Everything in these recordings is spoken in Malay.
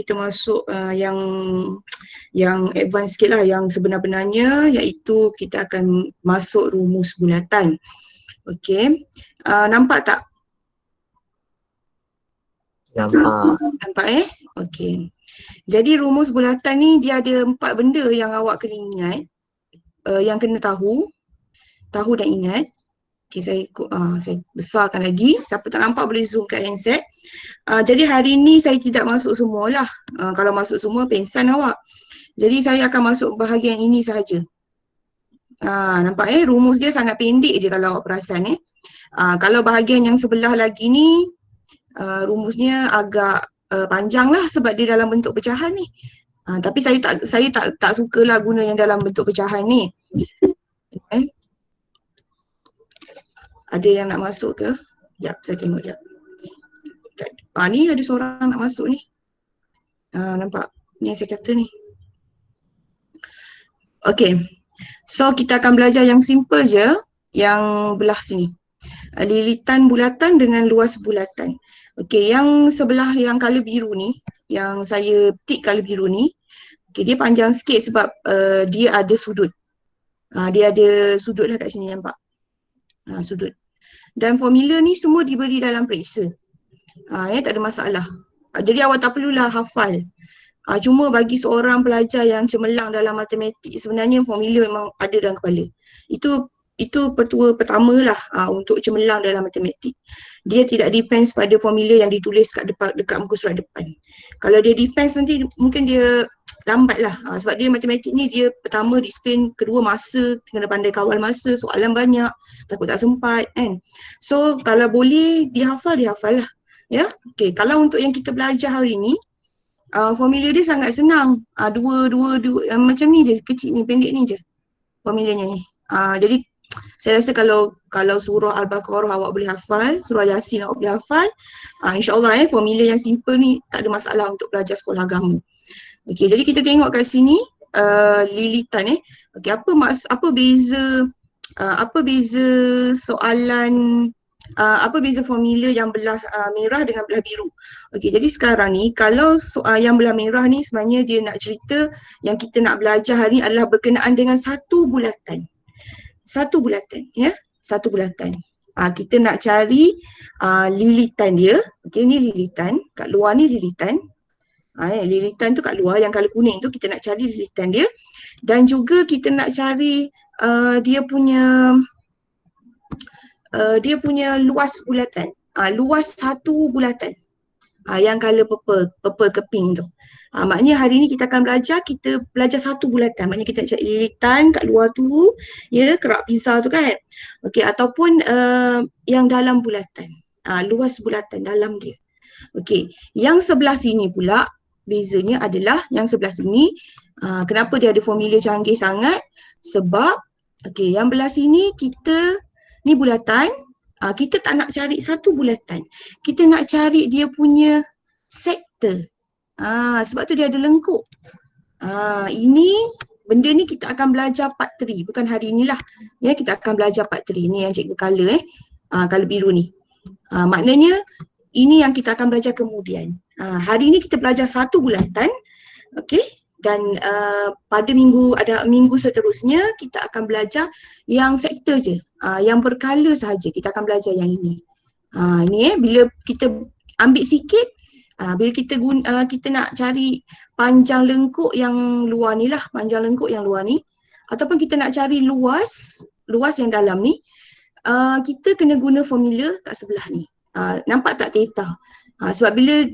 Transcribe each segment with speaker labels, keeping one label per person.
Speaker 1: kita masuk yang advance sikit lah, yang sebenar-benarnya, iaitu kita akan masuk rumus bulatan. Okey, nampak tak? Nampak Okey. Jadi rumus bulatan ni dia ada 4 benda yang awak kena ingat, yang kena tahu dan ingat. Okey, saya besarkan lagi. Siapa tak nampak boleh zoom kat handset. Jadi hari ni saya tidak masuk semualah. Kalau masuk semua pengsan awak. Jadi saya akan masuk bahagian ini sahaja. Nampak rumus dia sangat pendek je kalau awak perasan kalau bahagian yang sebelah lagi ni rumusnya agak panjang lah sebab dia dalam bentuk pecahan ni. Tapi saya tak sukalah guna yang dalam bentuk pecahan ni. Ada yang nak masuk ke? Sekejap, saya tengok sekejap. Ni ada seorang nak masuk ni. Nampak? Ni yang saya kata ni. Okay. So, kita akan belajar yang simple je. Yang belah sini. Lilitan bulatan dengan luas bulatan. Okay, yang sebelah yang colour biru ni, yang saya tik colour biru ni, okay, dia panjang sikit sebab dia ada sudut. Dia ada sudut lah kat sini, nampak? Sudut. Dan formula ni semua diberi dalam periksa. Tak ada masalah. Jadi awak tak perlulah hafal. Cuma bagi seorang pelajar yang cemerlang dalam matematik, sebenarnya formula memang ada dalam kepala. Itu petua pertama lah untuk cemerlang dalam matematik. Dia tidak depends pada formula yang ditulis dekat muka surat depan. Kalau dia depends nanti mungkin dia lambat lah. Sebab dia matematik ni dia pertama disiplin, kedua masa, kena pandai kawal masa, soalan banyak, takut tak sempat kan. So kalau boleh dihafal lah. Ya, okay. Kalau untuk yang kita belajar hari ni, formula dia sangat senang. Dua macam ni je, kecil ni, pendek ni je formulanya ni. Jadi saya rasa kalau surah Al-Baqarah awak boleh hafal, surah Yasin awak boleh hafal, insyaAllah formula yang simple ni tak ada masalah untuk belajar sekolah agama. Okey, jadi kita tengok kat sini lilitan Okey, apa beza soalan, apa beza formula yang belah merah dengan belah biru. Okey, jadi sekarang ni kalau yang belah merah ni sebenarnya dia nak cerita yang kita nak belajar hari ni adalah berkenaan dengan satu bulatan. Satu bulatan. Kita nak cari lilitan dia. Okey, ni lilitan, kat luar ni lilitan. Lilitan tu kat luar yang colour kuning tu kita nak cari lilitan dia, dan juga kita nak cari dia punya luas bulatan. Luas satu bulatan. Yang colour purple ke pink tu. Maknanya hari ni kita akan kita belajar satu bulatan. Maknanya kita nak cari lilitan kat luar tu, kerak pisau tu kan. Okey, ataupun yang dalam bulatan. Luas bulatan dalam dia. Okey, yang sebelah sini pula bezanya adalah yang sebelah sini, kenapa dia ada formula canggih sangat? Sebab okey, yang belah sini ni bulatan, kita tak nak cari satu bulatan. Kita nak cari dia punya sektor. Sebab tu dia ada lengkuk. Benda ni kita akan belajar part 3, bukan hari inilah. Ya, kita akan belajar part 3 ni yang cikgu colour colour biru ni. Maknanya ini yang kita akan belajar kemudian. Hari ni kita belajar satu bulatan. Okey, dan pada minggu seterusnya kita akan belajar yang sektor je. Yang berkala sahaja kita akan belajar yang ini. Bila kita ambil sikit, bila kita nak cari panjang lengkuk yang luar ni lah, panjang lengkuk yang luar ni, ataupun kita nak cari luas yang dalam ni, kita kena guna formula kat sebelah ni. Nampak tak theta? Sebab bila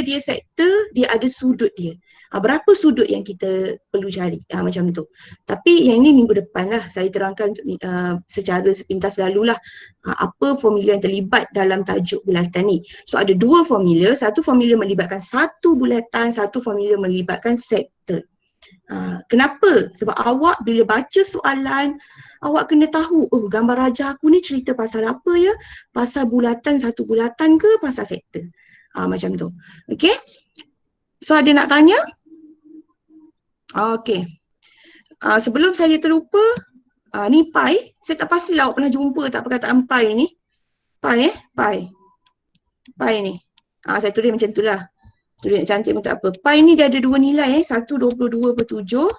Speaker 1: dia sektor, dia ada sudut dia. Berapa sudut yang kita perlu cari, macam tu. Tapi yang ini minggu depan lah saya terangkan secara sepintas lalulah apa formula yang terlibat dalam tajuk bulatan ni. So ada dua formula, satu formula melibatkan satu bulatan, satu formula melibatkan sektor. Kenapa? Sebab awak bila baca soalan, awak kena tahu, gambar rajah aku ni cerita pasal apa ya? Pasal bulatan, satu bulatan ke pasal sektor? Macam tu. Okay? So ada nak tanya? Okay. Sebelum saya terlupa, ni pi. Saya tak pastilah awak pernah jumpa tak perkataan pi ni. Pi. Pi ni. Saya tulis macam tu lah. Tulis cantik pun tak apa. Pi ni dia ada dua nilai satu 22/7,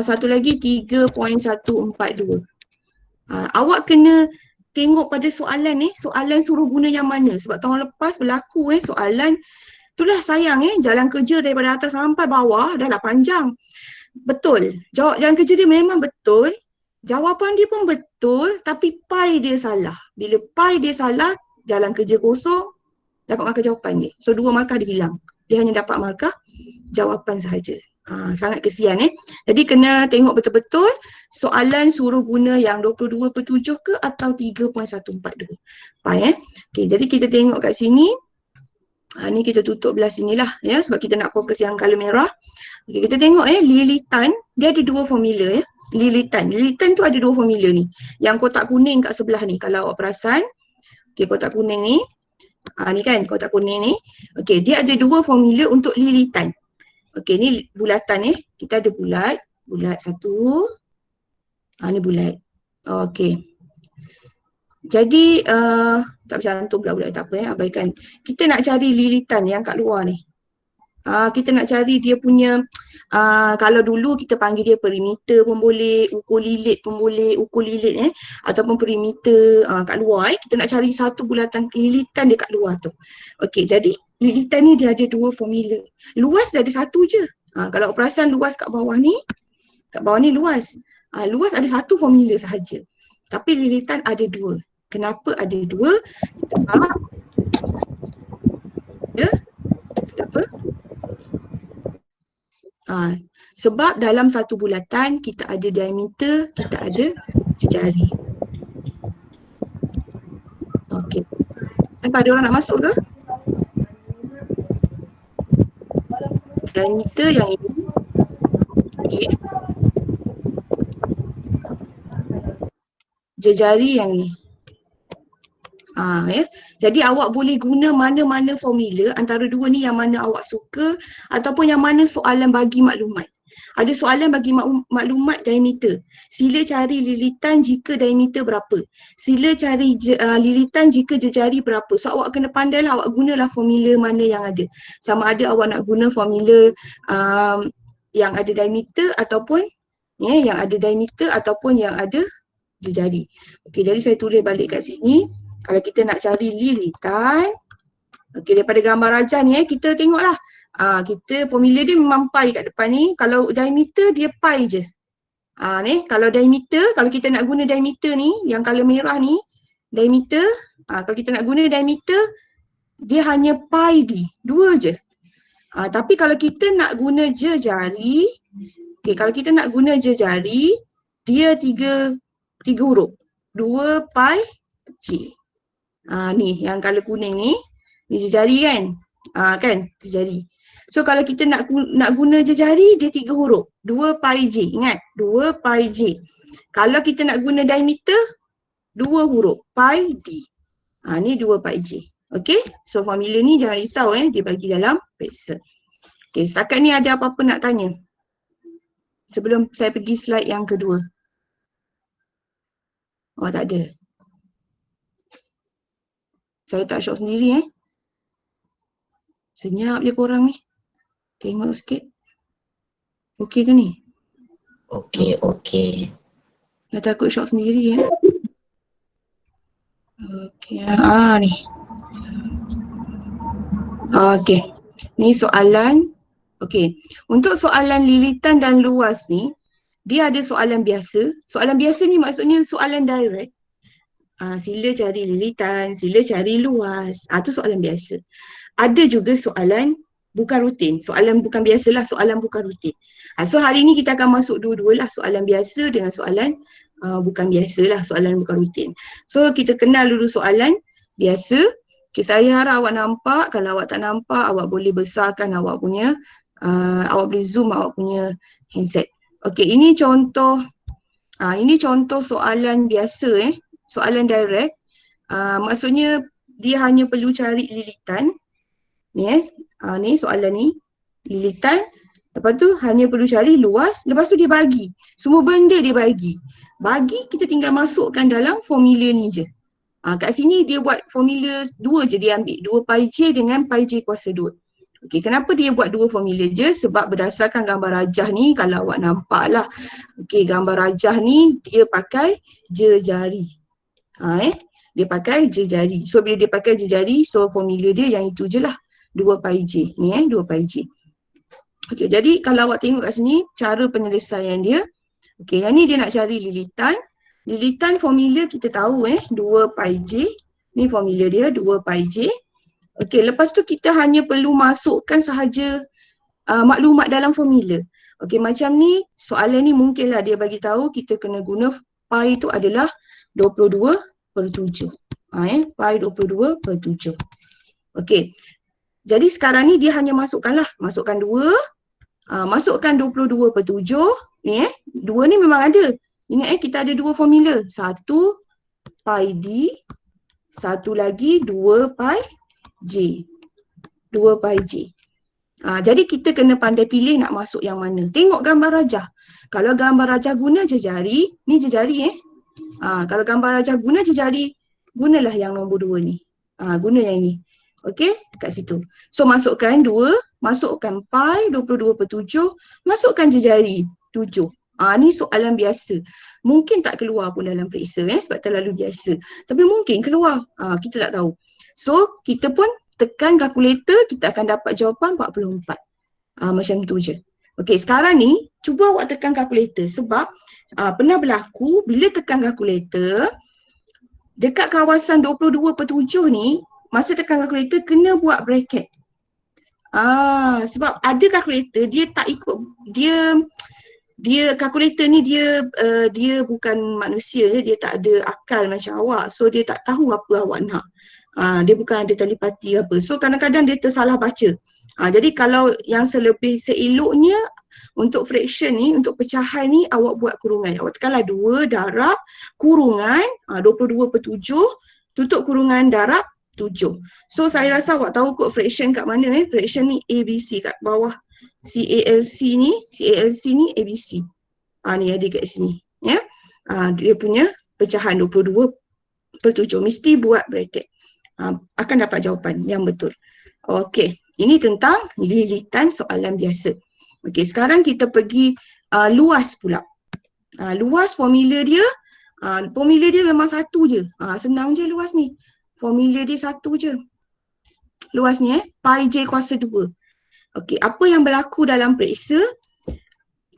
Speaker 1: satu lagi 3.142. Awak kena tengok pada soalan soalan suruh guna yang mana. Sebab tahun lepas berlaku soalan itulah sayang jalan kerja daripada atas sampai bawah dah lah panjang. Betul. Jawab jalan kerja dia memang betul. Jawapan dia pun betul tapi pi dia salah. Bila pi dia salah, jalan kerja kosong, dapat markah jawapan je. So 2 markah dia hilang. Dia hanya dapat markah jawapan sahaja. Sangat kesian Jadi kena tengok betul-betul soalan suruh guna yang 22/7 ke atau 3.142. Fine Okay, jadi kita tengok kat sini. Ni kita tutup belah sinilah sebab kita nak fokus yang color merah. Okay, kita tengok lilitan dia ada dua formula Lilitan tu ada dua formula ni. Yang kotak kuning kat sebelah ni kalau awak perasan. Okay, kotak kuning ni. Ni kan kotak kuning ni. Okay, dia ada dua formula untuk lilitan. Okay, ni bulatan kita ada bulat satu. Ni bulat. Okay. Jadi tak bercantum pula bulat, tak apa abaikan. Kita nak cari lilitan yang kat luar ni. Kita nak cari dia punya kalau dulu kita panggil dia perimeter pun boleh, ukur lilit pun boleh, ukur lilit ataupun perimeter kat luar kita nak cari satu bulatan lilitan dia kat luar tu. Okey, jadi lilitan ni dia ada dua formula. Luas dia ada satu je. Kalau perasan luas kat bawah ni luas. Luas ada satu formula sahaja. Tapi lilitan ada dua. Kenapa ada dua? Sebab kenapa? Sebab dalam satu bulatan kita ada diameter, kita ada jejari. Okey. Sampai ada orang nak masuk ke? Diameter yang ini. Jejari yang ni. Jadi awak boleh guna mana-mana formula antara dua ni yang mana awak suka ataupun yang mana soalan bagi maklumat. Ada soalan bagi maklumat diameter. Sila cari lilitan jika diameter berapa. Sila cari lilitan jika jejari berapa. So awak kena pandailah awak gunalah formula mana yang ada. Sama ada awak nak guna formula yang ada diameter ataupun yang ada diameter ataupun yang ada jejari. Okey, jadi saya tulis balik kat sini. Kalau kita nak cari lilitan, okey, daripada gambar rajah ni kita tengoklah. Kita formula dia memang pi kat depan ni. Kalau diameter dia pi je. Ni kalau diameter, kalau kita nak guna diameter ni yang color merah ni, diameter, kalau kita nak guna diameter dia hanya pi d, dua je. Tapi kalau kita nak guna jejari, okey, kalau kita nak guna jejari dia tiga huruf. 2 pi j. Ni yang color kuning ni jejari kan? Kan jejari. So kalau kita nak guna jejari dia 3 huruf. 2 pi j. Ingat 2 pi j. Kalau kita nak guna diameter 2 huruf pi d. Ni 2 pi j. Okey? So formula ni jangan risau dia bagi dalam pixel. Okey, setakat ni ada apa-apa nak tanya? Sebelum saya pergi slide yang kedua. Oh, tak ada. Saya tak syok sendiri Senyap je korang ni. Tengok sikit. Okey ke ni?
Speaker 2: Okey.
Speaker 1: Dah takut syok sendiri Okey. Ni. Okey. Ni soalan. Okey. Untuk soalan lilitan dan luas ni, dia ada soalan biasa. Soalan biasa ni maksudnya soalan direct. Sila cari lilitan, sila cari luas. Tu soalan biasa. Ada juga soalan bukan rutin. Soalan bukan biasalah, soalan bukan rutin. So hari ni kita akan masuk dua-dua lah, soalan biasa dengan soalan bukan biasalah, soalan bukan rutin. So kita kenal dulu soalan biasa. Okay, saya harap awak nampak. Kalau awak tak nampak, awak boleh besarkan awak punya, awak boleh zoom awak punya handset. Okay, ini contoh soalan biasa soalan direct. Maksudnya dia hanya perlu cari lilitan. Ni ni soalan ni lilitan, lepas tu hanya perlu cari luas, lepas tu dia bagi semua benda, dia bagi kita tinggal masukkan dalam formula ni je. Kat sini dia buat formula dua je, dia ambil 2 pi j dengan pi j kuasa 2. Okey, kenapa dia buat dua formula je? Sebab berdasarkan gambar rajah ni, kalau awak nampak lah. Okey, gambar rajah ni dia pakai jejari. Dia pakai jejari. So bila dia pakai jejari, so formula dia yang itu je lah. 2 pi j. Ni 2 pi j. Okey, jadi kalau awak tengok kat sini, cara penyelesaian dia. Okey, yang ni dia nak cari lilitan. Lilitan formula kita tahu 2 pi j. Ni formula dia 2 pi j. Okey, lepas tu kita hanya perlu masukkan sahaja maklumat dalam formula. Okey, macam ni soalan ni mungkinlah dia bagi tahu kita kena guna pi tu adalah 22/7. Pi 22/7. Okey. Jadi sekarang ni dia hanya masukkanlah, masukkan 2, masukkan 22/7. Ni 2 ni memang ada. Ingat kita ada dua formula. Satu pi d, satu lagi 2 pi j. 2 pi j. Jadi kita kena pandai pilih nak masuk yang mana. Tengok gambar rajah. Kalau gambar rajah guna jejari, ni jejari kalau gambar rajah guna jejari, gunalah yang nombor 2 ni. Guna yang ni. Okey, kat situ. So masukkan 2, masukkan pi 22/7, masukkan jejari 7. Ni soalan biasa. Mungkin tak keluar pun dalam periksa sebab terlalu biasa. Tapi mungkin keluar. Kita tak tahu. So kita pun tekan kalkulator, kita akan dapat jawapan 44. Macam tu je. Okey, sekarang ni cuba awak tekan kalkulator sebab pernah berlaku bila tekan kalkulator dekat kawasan 22/7 ni, masa tekan kalkulator kena buat bracket. Sebab ada kalkulator dia tak ikut, dia kalkulator ni dia bukan manusia, dia tak ada akal macam awak. So dia tak tahu apa awak nak. Dia bukan ada telepati apa. So kadang-kadang dia tersalah baca. Jadi kalau yang seeloknya untuk fraction ni, untuk pecahan ni awak buat kurungan. Awak tekanlah 2 darab kurungan 22/7 tutup kurungan darab 7. So saya rasa awak tahu kot fraction kat mana fraction ni ABC kat bawah. CALC ni ABC. Ni ada kat sini. Ya. Dia punya pecahan 22/7. Mesti buat bracket. Akan dapat jawapan yang betul. Okey, ini tentang lilitan soalan biasa. Okey, sekarang kita pergi luas pula. Luas formula dia memang satu je. Senang je luas ni. Formula dia satu je. Luas ni pi j kuasa 2. Okey, apa yang berlaku dalam periksa?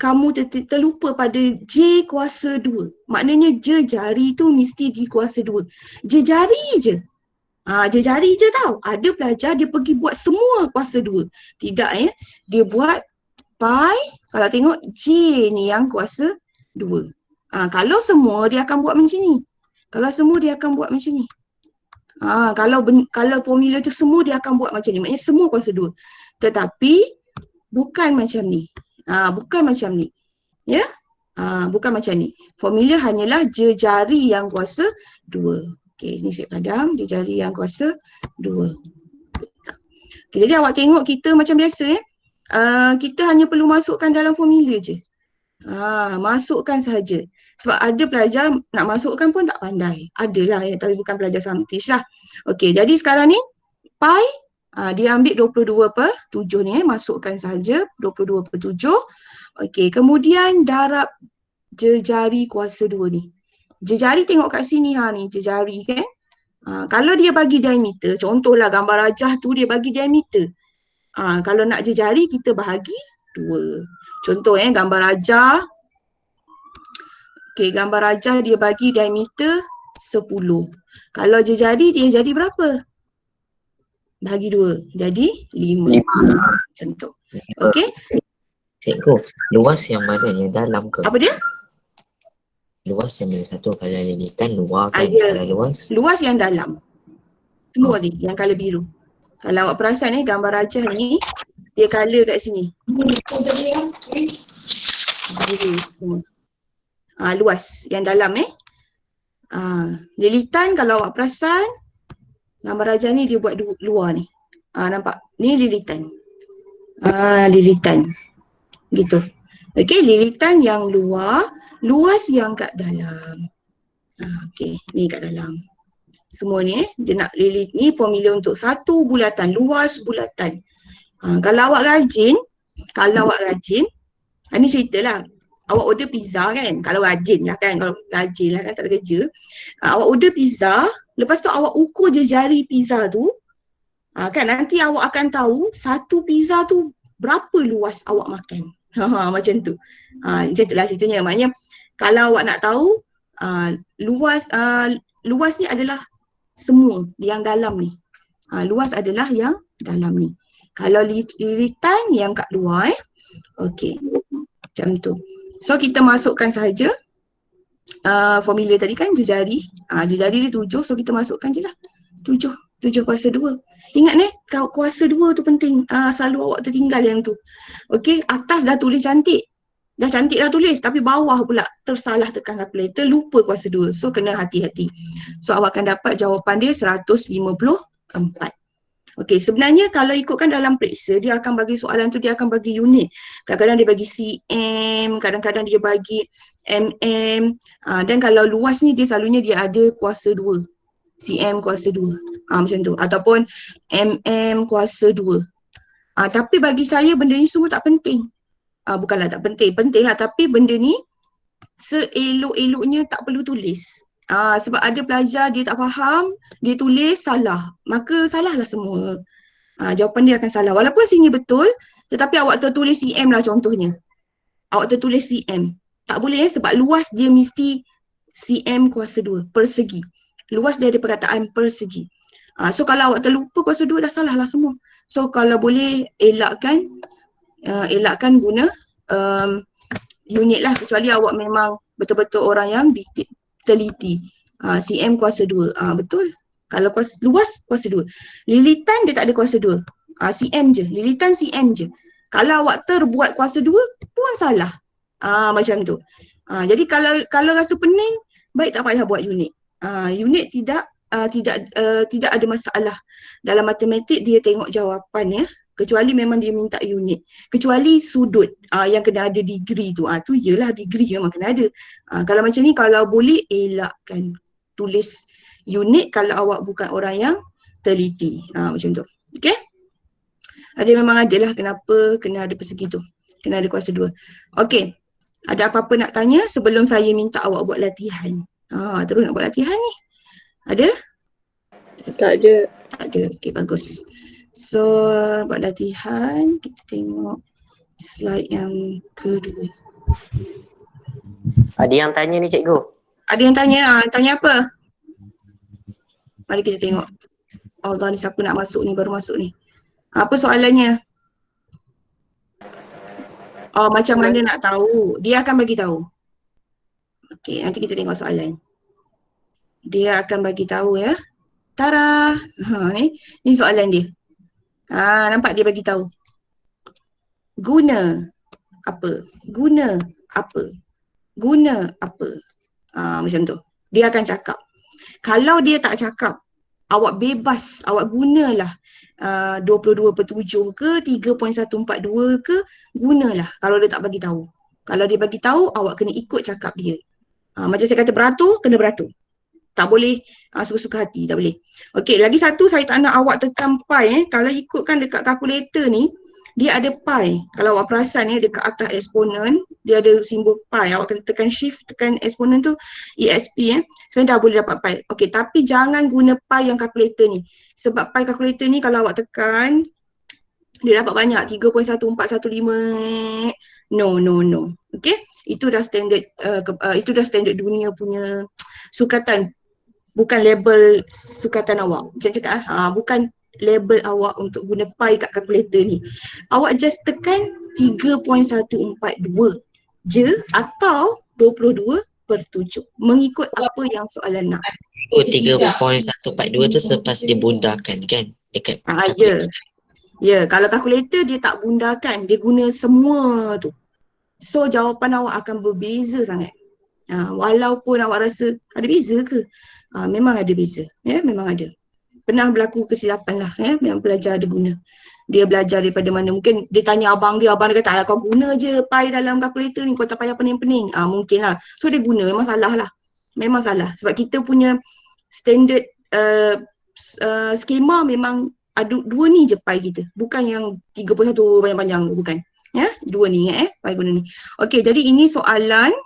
Speaker 1: Kamu terlupa pada j kuasa 2. Maknanya jejari tu mesti di kuasa 2. Jejari je. Jejari je tau. Ada pelajar dia pergi buat semua kuasa 2. Tidak dia buat pi, kalau tengok j ni yang kuasa 2. Kalau semua dia akan buat macam ni. Kalau semua dia akan buat macam ni. Kalau formula tu semua dia akan buat macam ni. Maknanya semua kuasa 2. Tetapi bukan macam ni. Bukan macam ni. Ya? Bukan macam ni. Formula hanyalah jejari yang kuasa 2. Okey, ni saya padam. Jejari yang kuasa 2. Okay, jadi awak tengok kita macam biasa kita hanya perlu masukkan dalam formula je. Masukkan sahaja. Sebab ada pelajar nak masukkan pun tak pandai. Adalah tapi bukan pelajar samtish lah. Okey, jadi sekarang ni pi dia ambil 22/7 ni masukkan sahaja 22/7. Okey, kemudian darab jejari kuasa 2 ni. Jejari tengok kat sini ni jejari kan. Kalau dia bagi diameter, contohlah gambar rajah tu dia bagi diameter. Kalau nak jejari kita bahagi 2. Contoh gambar rajah. Okey, gambar rajah dia bagi diameter 10. Kalau jejari dia jadi berapa? Bahagi 2. Jadi 5. Macam tu. Okey.
Speaker 2: Cikgu, luas yang mana? Yang dalam ke?
Speaker 1: Apa dia?
Speaker 2: Luas yang mana satu? Kalau lilitan luar kan?
Speaker 1: Ya.
Speaker 2: Kalau luas?
Speaker 1: Luas yang dalam. Semua ni yang color biru. Kalau awak perasan gambar rajah ni dia color kat sini. Biru semua. Luas yang dalam lilitan kalau awak perasan gambar rajah ni dia buat luar ni. Nampak? Ni lilitan. Lilitan. Gitu. Okey, lilitan yang luar, luas yang kat dalam. Okey, ni kat dalam. Semua ni dia nak lilit ni formula untuk satu bulatan, luas bulatan. Kalau awak rajin, ni cerita lah. Awak order pizza kan, kalau rajin lah kan, tak ada kerja. Awak order pizza, lepas tu awak ukur je jari pizza tu, kan nanti awak akan tahu satu pizza tu berapa luas awak makan. Macam tu. Macam tu lah ceritanya. Maknanya kalau awak nak tahu luas ni adalah semua yang dalam ni. Luas adalah yang dalam ni. Kalau lilitan yang kat luar okey. Macam tu. So kita masukkan sahaja formula tadi kan jejari. Jejari dia 7, so kita masukkan je lah. 7 kuasa 2. Ingat kuasa 2 tu penting. Selalu awak tertinggal yang tu. Okey, atas dah tulis cantik. Dah cantik dah tulis, tapi bawah pula tersalah tekan kalkulator, lupa kuasa 2. So kena hati-hati. So awak akan dapat jawapan dia 154. Okey, sebenarnya kalau ikutkan dalam periksa, dia akan bagi soalan tu, dia akan bagi unit. Kadang-kadang dia bagi cm, kadang-kadang dia bagi mm. Dan kalau luas ni dia selalunya dia ada kuasa 2. cm kuasa 2. Macam tu. Ataupun mm kuasa 2. Tapi bagi saya benda ni semua tak penting. Bukanlah tak penting, penting lah, tapi benda ni seelok-eloknya tak perlu tulis. Sebab ada pelajar dia tak faham, dia tulis salah, maka salahlah semua. Jawapan dia akan salah. Walaupun sini betul, tetapi awak tertulis cm lah contohnya. Awak tertulis cm. Tak boleh sebab luas dia mesti cm kuasa 2, persegi. Luas dia ada perkataan persegi. So kalau awak terlupa kuasa 2 dah salah lah semua. So kalau boleh elakkan guna unit lah, kecuali awak memang betul-betul orang yang teliti. cm kuasa 2, betul. Kalau luas kuasa 2. Lilitan dia tak ada kuasa 2. cm je, lilitan cm je. Kalau awak terbuat kuasa 2 pun salah. Macam tu. Jadi kalau rasa pening, baik tak payah buat unit. Unit tidak ada masalah. Dalam matematik dia tengok jawapan ya. Kecuali memang dia minta unit. Kecuali sudut yang kena ada degree tu. Tu yelah degree memang kena ada. Kalau macam ni, kalau boleh elakkan tulis unit kalau awak bukan orang yang teliti. Macam tu. Okay? Dia memang ada lah kenapa kena ada persegi tu. Kena ada kuasa 2. Okay. Ada apa-apa nak tanya sebelum saya minta awak buat latihan? Terus nak buat latihan ni. Ada?
Speaker 3: Tak ada.
Speaker 1: Tak ada. Okay, bagus. So, buat latihan, kita tengok slide yang kedua.
Speaker 2: Ada yang tanya ni cikgu.
Speaker 1: Ada yang tanya? Tanya apa? Mari kita tengok. Allah ni siapa nak masuk ni, baru masuk ni. Apa soalannya? Macam mana nak tahu? Dia akan bagi tahu. Okey, nanti kita tengok soalan. Dia akan bagi tahu ya. Tara. Ni soalan dia. Nampak dia bagi tahu. Guna apa? Guna apa? Guna apa? Macam tu. Dia akan cakap. Kalau dia tak cakap, awak bebas, awak gunalah 22/7 ke 3.142 ke, gunalah kalau dia tak bagi tahu. Kalau dia bagi tahu, awak kena ikut cakap dia. Macam saya kata beratur, kena beratur. Tak boleh suka-suka hati, tak boleh. Okey, lagi satu saya tak nak awak tekan pi. Kalau ikutkan dekat kalkulator ni, dia ada pi. Kalau awak perasan dekat atas eksponen, dia ada simbol pi. Awak kena tekan shift, tekan eksponen tu, ESP sebenarnya dah boleh dapat pi. Okey, tapi jangan guna pi yang kalkulator ni. Sebab pi kalkulator ni kalau awak tekan, dia dapat banyak, 3.1415. No. Okey, itu dah standard dunia punya sukatan. Bukan label sukatan awak. Macam cakap bukan label awak untuk guna pi kat kalkulator ni. Awak just tekan 3.142 je atau 22/7. Mengikut apa yang soalan nak.
Speaker 2: 3.142 tu selepas dia bundakan kan? Dekat
Speaker 1: Ya, kalau kalkulator dia tak bundakan, dia guna semua tu. So jawapan awak akan berbeza sangat. Walaupun awak rasa ada beza ke? Memang ada beza. Ya, memang ada. Pernah berlaku kesilapan lah. Memang pelajar ada guna. Dia belajar daripada mana. Mungkin dia tanya abang dia kata, alah kau guna je pi dalam kalkulator ni, kau tak payah pening-pening. Mungkin lah. So dia guna, memang salah lah. Memang salah. Sebab kita punya standard skema memang ada dua ni je pi kita. Bukan yang 31 panjang-panjang tu, bukan. Ya, dua ni pi guna ni. Okey, jadi ini soalan.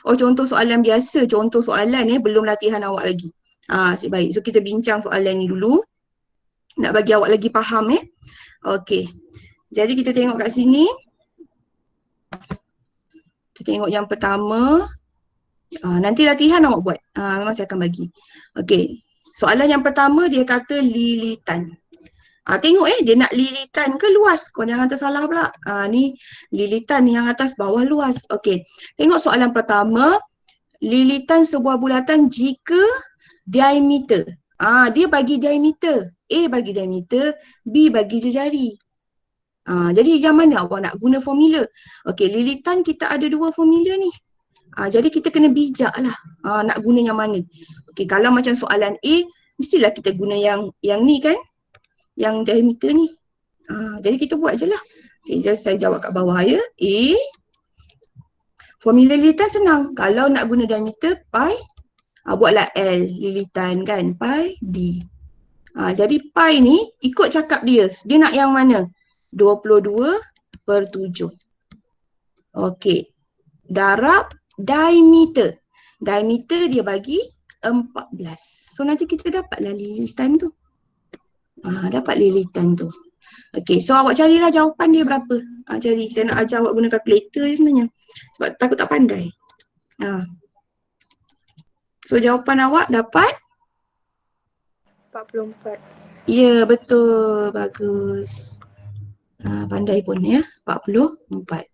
Speaker 1: Contoh soalan biasa, contoh soalan belum latihan awak lagi. Asyik baik. So kita bincang soalan ni dulu. Nak bagi awak lagi faham Okey. Jadi kita tengok kat sini. Kita tengok yang pertama. Nanti latihan awak buat. Memang saya akan bagi. Okey. Soalan yang pertama dia kata lilitan. Tengok dia nak lilitan ke luas? Kau jangan tersalah pula. Ni lilitan yang atas bawah luas. Okey. Tengok soalan pertama. Lilitan sebuah bulatan jika diameter. Dia bagi diameter. A bagi diameter, B bagi jejari. Jadi yang mana awak nak guna formula? Okey, lilitan kita ada dua formula ni. Jadi kita kena bijak lah nak guna yang mana. Okey, kalau macam soalan A, mestilah kita guna yang ni kan? Yang diameter ni. Jadi kita buat je lah. Okay, jadi saya jawab kat bawah A. Formula lilitan senang. Kalau nak guna diameter, pi. Buatlah L lilitan kan. Pi D. Jadi pi ni ikut cakap dia. Dia nak yang mana? 22/7. Okey. Darab diameter. Diameter dia bagi 14. So nanti kita dapatlah lilitan tu. Dapat lilitan tu. Okey, so awak carilah jawapan dia berapa. Cari. Saya nak ajar awak guna kalkulator je sebenarnya. Sebab takut tak pandai. So jawapan awak dapat?
Speaker 3: 44.
Speaker 1: Ya, betul. Bagus. Pandai pun 44.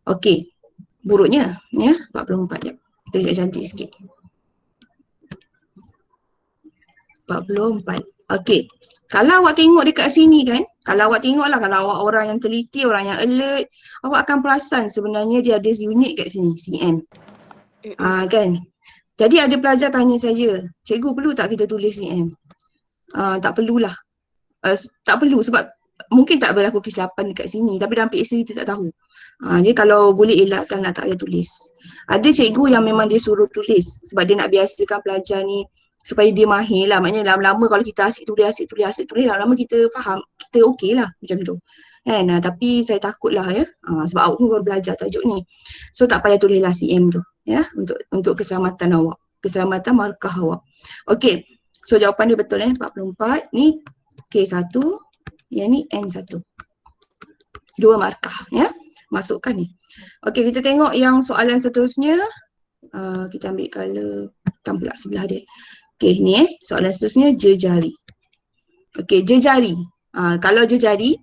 Speaker 1: Okey. Buruknya 44 jap. Kita buat cantik sikit. 44. Okey. Kalau awak tengok dekat sini kan, kalau awak tengoklah, kalau awak orang yang teliti, orang yang alert, awak akan perasan sebenarnya dia ada unit kat sini, cm. Kan? Jadi ada pelajar tanya saya, cikgu perlu tak kita tulis cm? Tak perlulah. Tak perlu sebab mungkin tak berlaku kesilapan dekat sini, tapi dalam PSC kita tak tahu. Jadi kalau boleh elakkan lah, tak payah tulis. Ada cikgu yang memang dia suruh tulis sebab dia nak biasakan pelajar ni supaya dia mahir lah. Maknanya lama-lama kalau kita asyik tulis, lama-lama kita faham, kita okey lah macam tu. Kan? Tapi saya takut lah sebab awak pun baru belajar tajuk ni. So tak payah tulislah cm tu untuk keselamatan awak, keselamatan markah awak. Okey. So jawapan dia betul 44. Ni K1, yang ni N1. 2 markah masukkan ni. Okey, kita tengok yang soalan seterusnya. Kita ambil color hitam pula sebelah dia. Okey, ni soalan seterusnya jejari. Okey, jejari. Kalau jejari,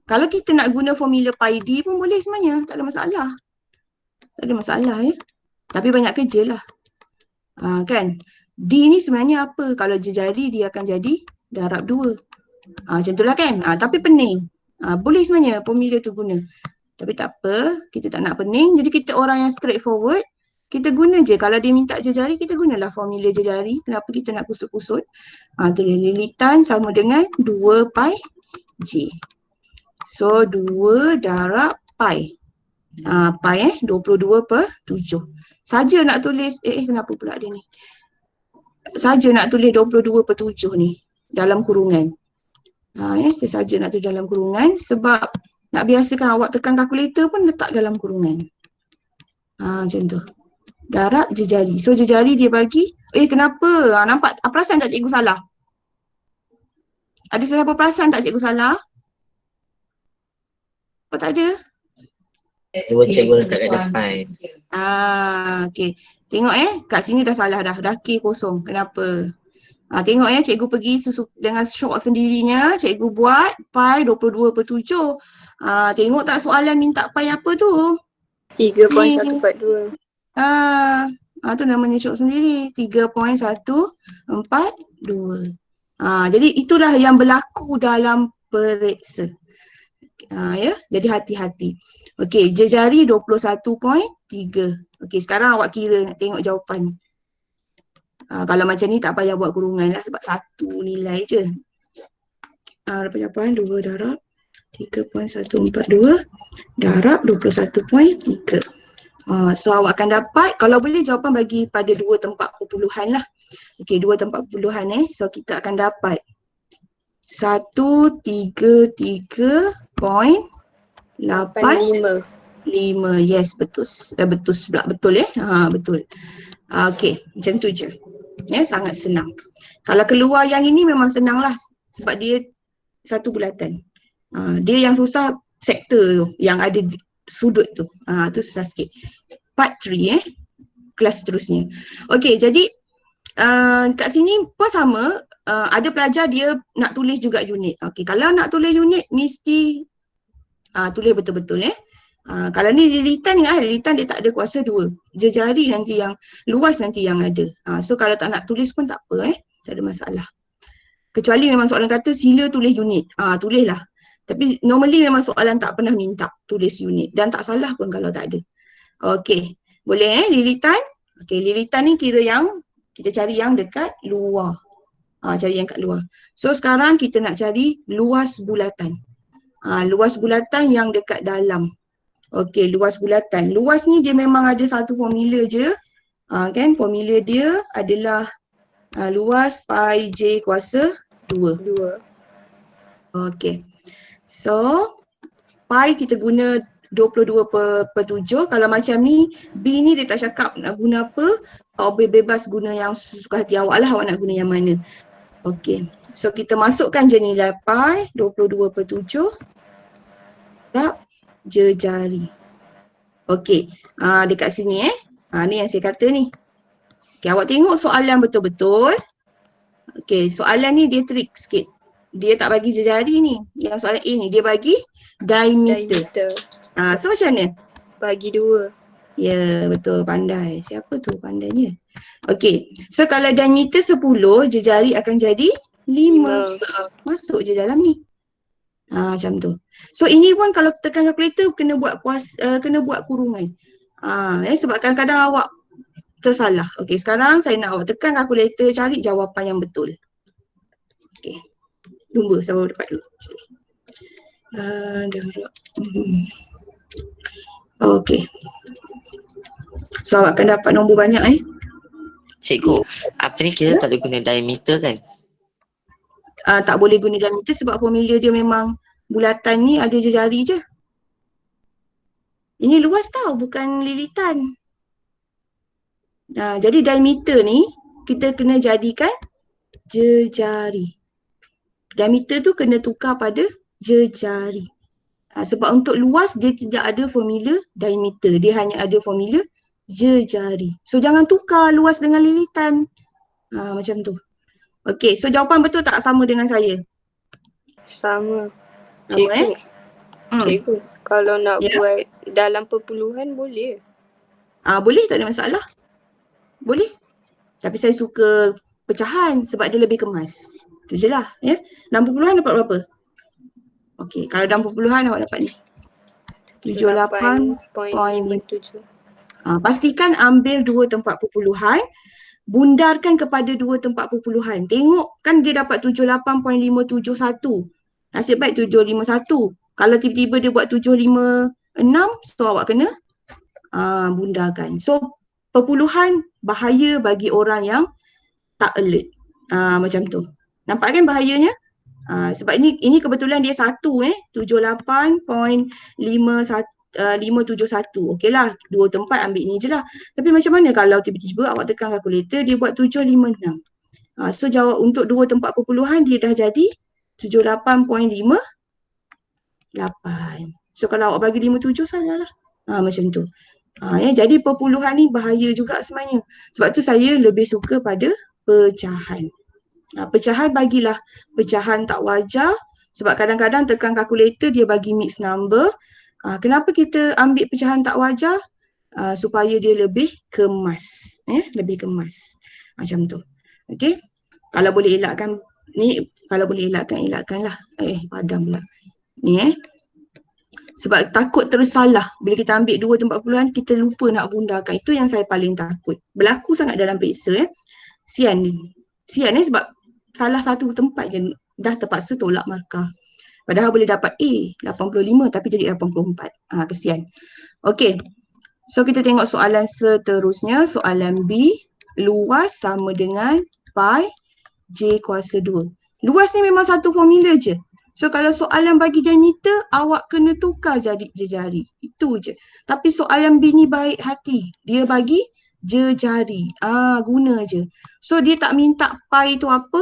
Speaker 1: kalau kita nak guna formula pi d pun boleh sebenarnya, tak ada masalah. Tak ada masalah Tapi banyak kerja lah. Kan? D ni sebenarnya apa? Kalau jejari dia akan jadi darab 2. Macam itulah kan? Tapi pening. Boleh sebenarnya formula tu guna. Tapi tak apa, kita tak nak pening. Jadi kita orang yang straightforward, kita guna je. Kalau dia minta jejari, kita gunalah formula jejari. Kenapa kita nak kusut-kusut? Tulis lilitan sama dengan 2 pi J. So 2 darab pi. Pi 22/7. Saja nak tulis, kenapa pula dia ni? Saja nak tulis 22/7 ni dalam kurungan. Saya saja nak tulis dalam kurungan sebab nak biasakan awak tekan kalkulator pun letak dalam kurungan. Macam tu. Darab jejari. So jejari dia bagi, kenapa? Nampak? Perasan tak cikgu salah? Ada siapa perasan tak cikgu salah? Tak ada?
Speaker 2: Dua cikgu letak kat depan.
Speaker 1: Okey. Tengok kat sini dah salah dah. Dah K kosong. Kenapa? Tengok cikgu pergi dengan syok sendirinya. Cikgu buat pi 22/7. Tengok tak soalan minta pi apa tu?
Speaker 3: 3.142.
Speaker 1: Tu namanya syok sendiri. 3.142. Jadi itulah yang berlaku dalam periksa. Jadi hati-hati. Okey, jejari 21.3. Okey, sekarang awak kira nak tengok jawapan. Kalau macam ni tak payah buat kurungan lah sebab satu nilai je. Dapat jawapan 2 darab 3.142 darab 21.3. So awak akan dapat, kalau boleh jawapan bagi pada 2 tempat perpuluhan lah. Okey, 2 tempat perpuluhan So kita akan dapat 133.85.
Speaker 3: 85.
Speaker 1: Yes, betul. Betul pula. Betul ya? Betul. Okey, macam tu je. Ya, sangat senang. Kalau keluar yang ini memang senang lah sebab dia satu bulatan. Dia yang susah sektor tu, yang ada sudut tu. Tu susah sikit. Part 3 kelas seterusnya. Okey, jadi kat sini pun sama, ada pelajar dia nak tulis juga unit. Okey, kalau nak tulis unit mesti tulis betul-betul kalau ni lilitan ni lilitan dia tak ada kuasa 2. Jari nanti yang luas nanti yang ada. So kalau tak nak tulis pun tak apa tak ada masalah. Kecuali memang soalan kata sila tulis unit. Tulislah. Tapi normally memang soalan tak pernah minta tulis unit dan tak salah pun kalau tak ada. Okey. Boleh lilitan? Okey, lilitan ni kira yang kita cari yang dekat luar. Cari yang kat luar. So sekarang kita nak cari luas bulatan. Luas bulatan yang dekat dalam. Okey, luas bulatan. Luas ni dia memang ada satu formula je. Kan? Formula dia adalah luas pi j kuasa 2.
Speaker 3: 2.
Speaker 1: Okey. So, pi kita guna 22 per 7. Kalau macam ni, B ni dia tak cakap nak guna apa. Awak bebas guna yang suka hati awak lah, awak nak guna yang mana. Okey. So, kita masukkan je nilai pi 22 per 7. Tak jejari. Okey. Dekat sini ni yang saya kata ni. Okey, awak tengok soalan betul-betul. Okey, soalan ni dia trik sikit. Dia tak bagi jejari ni. Yang soalan A ni dia bagi diameter. So macam mana?
Speaker 3: Bagi 2.
Speaker 1: Ya, betul. Pandai. Siapa tu pandainya? Okey. So kalau diameter 10, jejari akan jadi 5. Masuk je dalam ni. Macam tu. So ini pun kalau tekan kalkulator kena buat kurungan. Sebab kadang-kadang awak tersalah. Okey, sekarang saya nak awak tekan kalkulator cari jawapan yang betul. Okey. Tunggu sampai dapat dulu. Okey. So awak akan dapat nombor banyak
Speaker 2: Cikgu, apa ni kita tak boleh guna diameter kan?
Speaker 1: Tak boleh guna diameter sebab formula dia memang bulatan ni ada jejari je. Ini luas tau, bukan lilitan. Jadi diameter ni kita kena jadikan jejari. Diameter tu kena tukar pada jejari. Sebab untuk luas dia tidak ada formula diameter. Dia hanya ada formula jejari. So jangan tukar luas dengan lilitan. Macam tu. Okey, so jawapan betul tak sama dengan saya?
Speaker 3: Sama.
Speaker 1: Sama
Speaker 3: Cikgu, cikgu, kalau nak
Speaker 1: Ya.
Speaker 3: buat dalam perpuluhan boleh?
Speaker 1: Boleh, tak ada masalah. Boleh. Tapi saya suka pecahan sebab dia lebih kemas. Itu je lah. Ya. Dalam perpuluhan dapat berapa? Okey, kalau dalam perpuluhan awak dapat ni. 78.5.
Speaker 3: 8.57.
Speaker 1: Pastikan ambil 2 tempat perpuluhan. Bundarkan kepada 2 tempat perpuluhan. Tengok kan dia dapat 78.571. Nasib baik 751. Kalau tiba-tiba dia buat 756, so awak kena bundarkan. So perpuluhan bahaya bagi orang yang tak alert. Macam tu. Nampak kan bahayanya? Sebab ini kebetulan dia 78.571. Okey lah, 2 tempat ambil ni je lah. Tapi macam mana kalau tiba-tiba awak tekan kalkulator dia buat 756. So jawab untuk 2 tempat perpuluhan dia dah jadi 78.58. So kalau awak bagi 57 salah lah. Macam tu. Jadi perpuluhan ni bahaya juga sebenarnya. Sebab tu saya lebih suka pada pecahan. Pecahan bagilah pecahan tak wajar sebab kadang-kadang tekan kalkulator dia bagi mixed number. Kenapa kita ambil pecahan tak wajar? Supaya dia lebih kemas. Lebih kemas. Macam tu. Okey. Kalau boleh elakkan ni, kalau boleh elakkanlah. Padam pula. Ni sebab takut tersalah. Bila kita ambil 2 tempat perpuluhan, kita lupa nak bundarkan. Itu yang saya paling takut. Berlaku sangat dalam peksa. Sian sebab salah satu tempat je dah terpaksa tolak markah. Padahal boleh dapat A 85 tapi jadi 84. Kesian. Okey. So kita tengok soalan seterusnya. Soalan B. Luas sama dengan pi j kuasa 2. Luas ni memang satu formula je. So kalau soalan bagi diameter, awak kena tukar jari. Itu je. Tapi soalan B ni baik hati. Dia bagi jari. Guna je. So dia tak minta pi tu apa.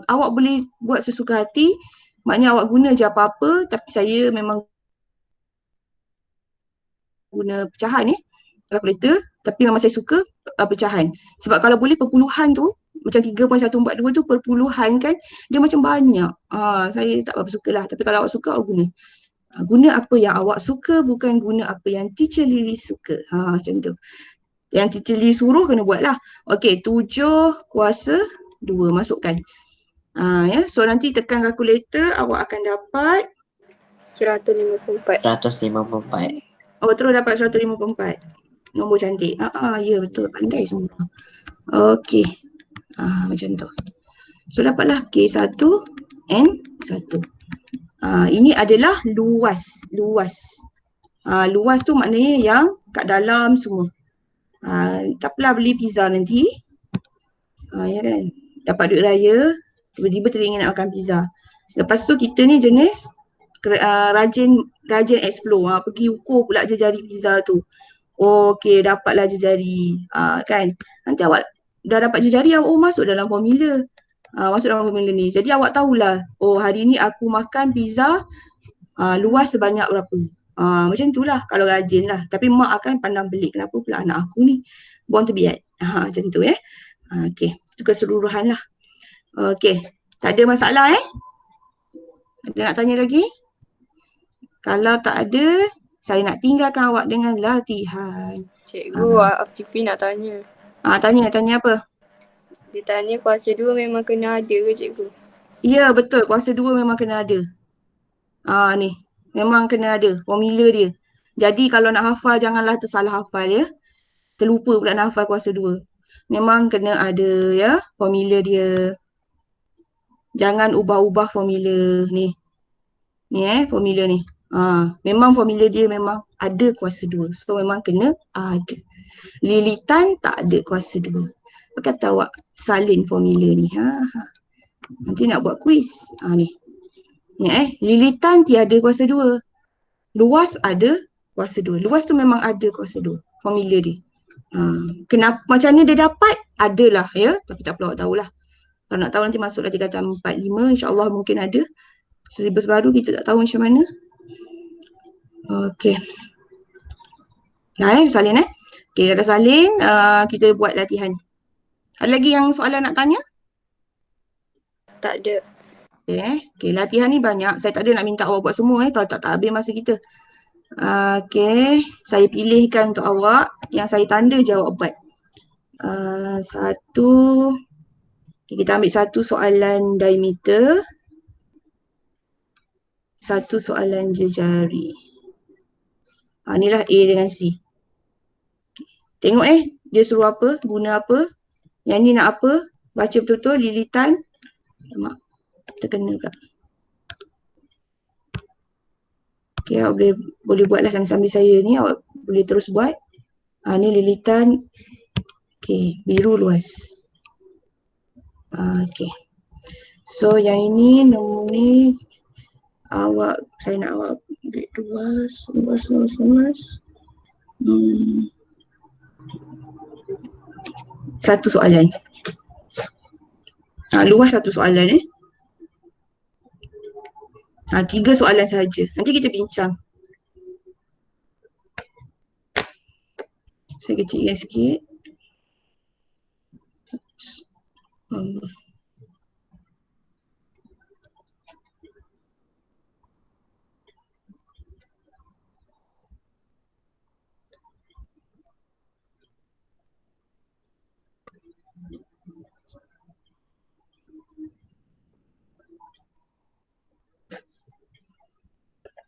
Speaker 1: Awak boleh buat sesuka hati. Maknanya awak guna je apa-apa. Tapi saya memang guna pecahan kalkulator. Tapi memang saya suka pecahan. Sebab kalau boleh perpuluhan tu, macam 3.142 tu perpuluhan kan, dia macam banyak. Saya tak berapa suka lah. Tapi kalau awak suka, awak guna. Guna apa yang awak suka, bukan guna apa yang teacher Lily suka. Macam tu. Yang teacher Lily suruh kena buat lah. Okey, 7 kuasa 2 masukkan. Ya. So nanti tekan kalkulator, awak akan dapat
Speaker 3: 154.
Speaker 2: 154.
Speaker 1: terus dapat 154. Nombor cantik. Ya betul, pandai semua. Okey. Macam tu. So dapatlah K1 N1. Ini adalah luas. Luas tu maknanya yang kat dalam semua. Tak apalah beli pizza nanti. Ya kan? Dapat duit raya, tiba-tiba teringat nak makan pizza. Lepas tu kita ni jenis rajin explore. Pergi ukur pula jari pizza tu. Okey, dapatlah jari. Kan? Nanti awak dah dapat jari, awak masuk dalam formula. Masuk dalam formula ni. Jadi awak tahulah, hari ni aku makan pizza luas sebanyak berapa. Macam tu lah kalau rajin lah. Tapi mak akan pandang pelik, kenapa pula anak aku ni buang tebiat. Macam tu Okey, itu keseluruhan lah. Okey, tak ada masalah Ada nak tanya lagi? Kalau tak ada, saya nak tinggalkan awak dengan latihan.
Speaker 3: Cikgu, Afifi nak tanya.
Speaker 1: Tanya apa?
Speaker 3: Dia tanya kuasa 2 memang kena ada ke cikgu?
Speaker 1: Ya, betul. Kuasa 2 memang kena ada. Ni. Memang kena ada formula dia. Jadi kalau nak hafal, janganlah tersalah hafal ya. Terlupa pula nak hafal kuasa 2. Memang kena ada ya formula dia. Jangan ubah-ubah formula ni. Ni formula ni. Memang formula dia memang ada kuasa 2. So memang kena ada. Lilitan tak ada kuasa 2. Apa kata awak salin formula ni? Nanti nak buat kuis. Ni. Lilitan tiada kuasa 2. Luas ada kuasa 2. Luas tu memang ada kuasa 2. Formula dia. Kenapa macam ni dia dapat? Adalah ya. Tapi tak perlu awak tahulah. Kalau nak tahu nanti masuklah tingkatan 4, 5. InsyaAllah mungkin ada. Silibus baru kita tak tahu macam mana. Okey. Dah salin Okey, dah salin. Kita buat latihan. Ada lagi yang soalan nak tanya?
Speaker 3: Tak ada.
Speaker 1: Okey, latihan ni banyak. Saya tak ada nak minta awak buat semua kalau tak habis masa kita. Okey, saya pilihkan untuk awak. Yang saya tanda je awak buat. Satu. Okay, kita ambil satu soalan diameter. Satu soalan jejari. Inilah A dengan C. Tengok dia suruh apa, guna apa. Yang ni nak apa, baca betul-betul, lilitan. Mak, terkena pula. Okay, awak boleh buatlah sambil saya ni, awak boleh terus buat. Ni lilitan. Okay, biru luas. Okay. So yang ini, nombor ni, saya nak awak ambil luas. Satu soalan. Luas satu soalan 3 soalan saja. Nanti kita bincang. Saya kecilkan sikit.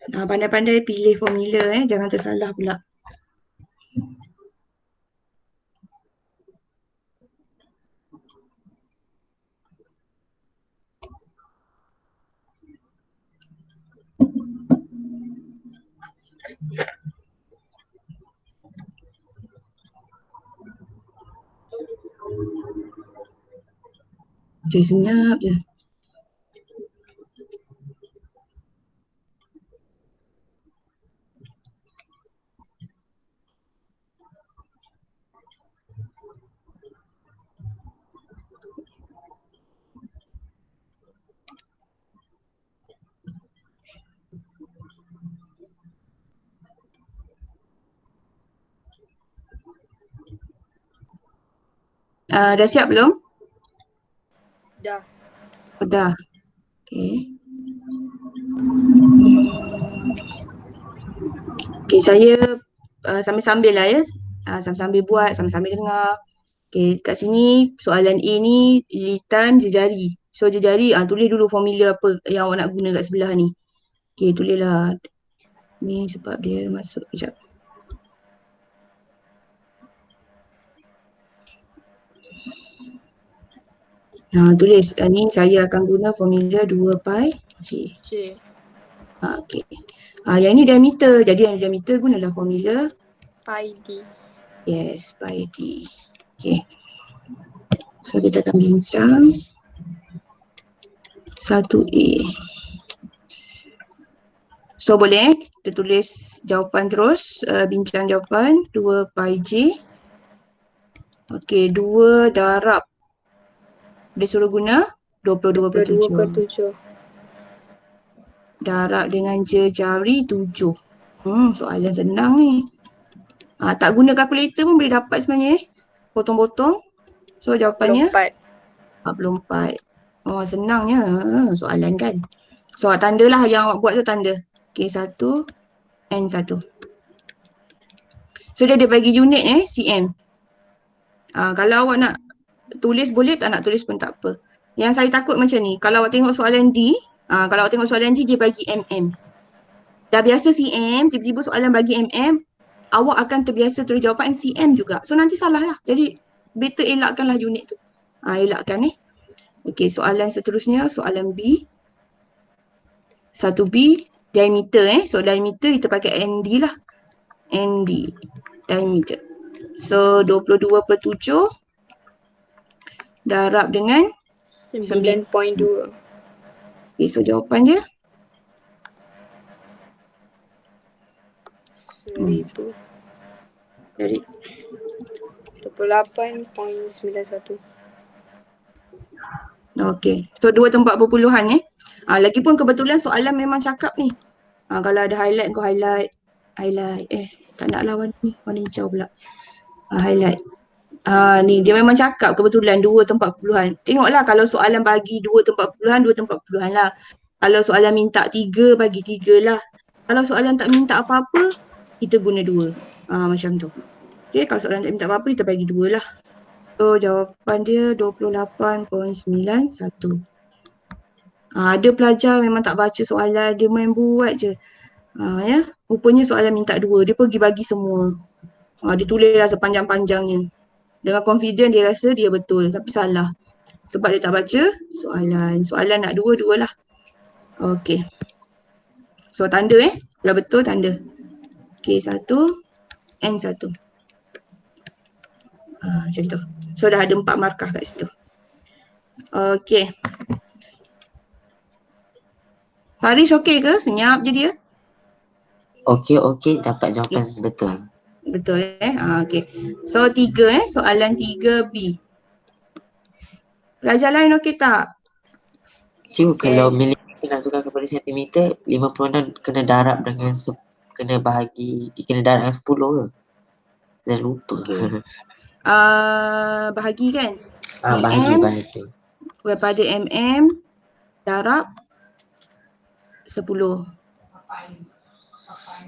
Speaker 1: Pandai-pandai pilih formula jangan tersalah pula. Jadi senyap je. Dah siap belum?
Speaker 3: Dah.
Speaker 1: Oh, dah. Okay. Okay, saya sambil-sambil lah ya. Sambil-sambil buat, sambil-sambil dengar. Okay, kat sini soalan A ni lilitan jejari. So jejari, tulis dulu formula apa yang awak nak guna kat sebelah ni. Okay, tulislah. Ni sebab dia masuk. Sekejap. Tulis. Ni saya akan guna formula 2 pi J. Okay. Yang ni diameter. Jadi yang diameter gunalah formula
Speaker 3: Pi D.
Speaker 1: yes, pi D. Okay. So kita akan bincang 1A. So boleh kita tulis jawapan terus. Bincang jawapan 2 pi J. Okay, 2 darab. Dia suruh guna 22/7. Darab dengan jejari 7. Soalan senang ni. Tak guna kalkulator pun boleh dapat sebenarnya. Potong-potong. So jawapannya 44. Senangnya soalan kan. So tanda lah yang awak buat tu tanda. Okay, 1, N1. So dia bagi unit cm. Kalau awak nak tulis boleh, tak nak tulis pun tak apa. Yang saya takut macam ni, kalau awak tengok soalan D, dia bagi mm. Dah biasa cm, tiba-tiba soalan bagi mm, awak akan terbiasa tulis jawapan cm juga. So nanti salah lah. Jadi better elakkanlah unit tu. Elakkan ni. Okey, soalan seterusnya, soalan B. 1B, diameter So diameter kita pakai ND lah. ND, diameter. So 22/7 darab dengan
Speaker 3: 9.2.
Speaker 1: Okay, so jawapan dia
Speaker 3: 1000.
Speaker 1: dari
Speaker 3: 28.91.
Speaker 1: Okey. So 2 tempat perpuluhan lagipun kebetulan soalan memang cakap ni. Kalau ada highlight kau highlight. Tak naklah warna hijau pula. Highlight. Ni dia memang cakap kebetulan 2 tempat perpuluhan. Tengoklah kalau soalan bagi 2 tempat perpuluhan, 2 tempat perpuluhan lah. Kalau soalan minta 3, bagi 3 lah. Kalau soalan tak minta apa-apa, kita guna 2. Macam tu. Okay, kalau soalan tak minta apa-apa, kita bagi 2 lah. So jawapan dia 28.91. Ada pelajar memang tak baca soalan, dia main buat je. Rupanya soalan minta 2, dia pergi bagi semua. Dia tulislah sepanjang-panjangnya. Dengan confident dia rasa dia betul, tapi salah. Sebab dia tak baca soalan. Soalan nak 2, 2 lah. Okey. So tanda kalau betul tanda. K1, N1. Macam tu. So dah ada 4 markah kat situ. Okey. Faris okey ke? Senyap je dia.
Speaker 2: Okey, dapat jawapan betul.
Speaker 1: Betul okey. So 3 soalan 3B. Pelajar lain okey tak?
Speaker 2: Kalau milimeter nak tukar kepada sentimeter, 56 kena darab dengan kena darab dengan 10 ke? Dah lupa.
Speaker 1: Okay. Bahagi kan?
Speaker 2: Bahagi.
Speaker 1: Kepada darab 10.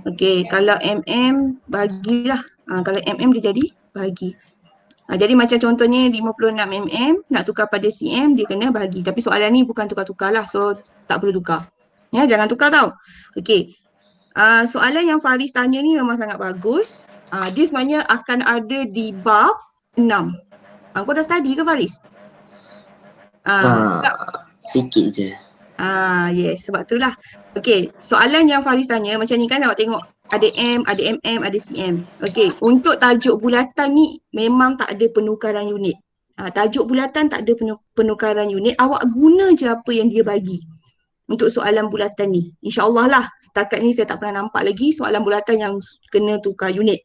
Speaker 1: Okey, kalau bagilah. Kalau dia jadi bahagi. Jadi macam contohnya 56 nak tukar pada cm, dia kena bahagi. Tapi soalan ni bukan tukar-tukar lah. So tak perlu tukar. Jangan tukar tau. Okey. Soalan yang Faris tanya ni memang sangat bagus. Dia sebenarnya akan ada di bab 6. Kau dah study ke Faris?
Speaker 2: Sikit je.
Speaker 1: Yes, sebab itulah. Okey, soalan yang Faris tanya macam ni kan, awak tengok ada M, ada mm, ada cm. Okey, untuk tajuk bulatan ni memang tak ada penukaran unit. Tajuk bulatan tak ada penukaran unit. Awak guna je apa yang dia bagi untuk soalan bulatan ni. InsyaAllah lah, setakat ni saya tak pernah nampak lagi soalan bulatan yang kena tukar unit.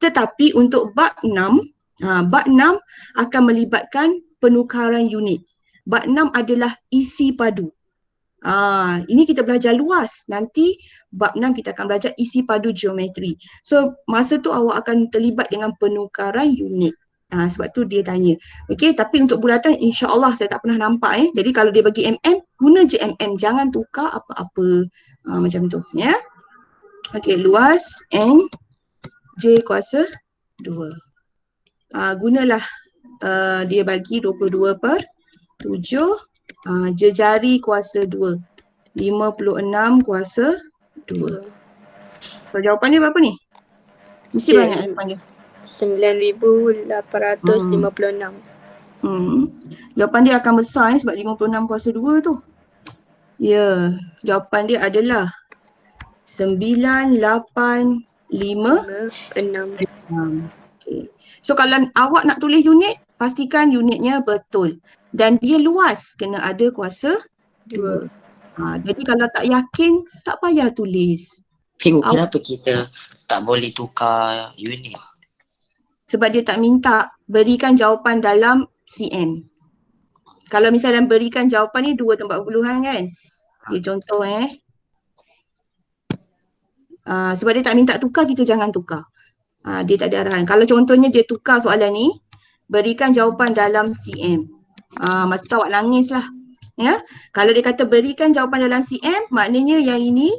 Speaker 1: Tetapi untuk bab 6, bab 6 akan melibatkan penukaran unit. Bab 6 adalah isi padu. Ini kita belajar luas. Nanti bab 6 kita akan belajar isi padu geometri. So masa tu awak akan terlibat dengan penukaran unit. Sebab tu dia tanya. Okey, tapi untuk bulatan insya-Allah saya tak pernah nampak. Jadi kalau dia bagi guna je jangan tukar apa-apa. Macam tu ya. Okey, luas N J kuasa 2. Gunalah dia bagi 22/7. Jejari kuasa 2. 56 kuasa 2. So jawapan dia berapa ni? Mesti banyak jawapan dia.
Speaker 3: 9,856.
Speaker 1: Jawapan dia akan besar sebab 56 kuasa 2 tu. Ya, jawapan dia adalah 985.
Speaker 3: 6.
Speaker 1: Okay. So kalau awak nak tulis unit, pastikan unitnya betul. Dan dia luas, kena ada kuasa 2. Jadi kalau tak yakin, tak payah tulis.
Speaker 2: Cikgu, kenapa kita tak boleh tukar unit?
Speaker 1: Sebab dia tak minta berikan jawapan dalam cm. Kalau misalnya berikan jawapan ni 2 tempat perpuluhan kan. Okay, contoh sebab dia tak minta tukar, kita jangan tukar. Dia tak ada arahan. Kalau contohnya dia tukar soalan ni, berikan jawapan dalam cm. Masa tu awak nangis lah. Ya? Kalau dia kata berikan jawapan dalam cm, maknanya yang ini,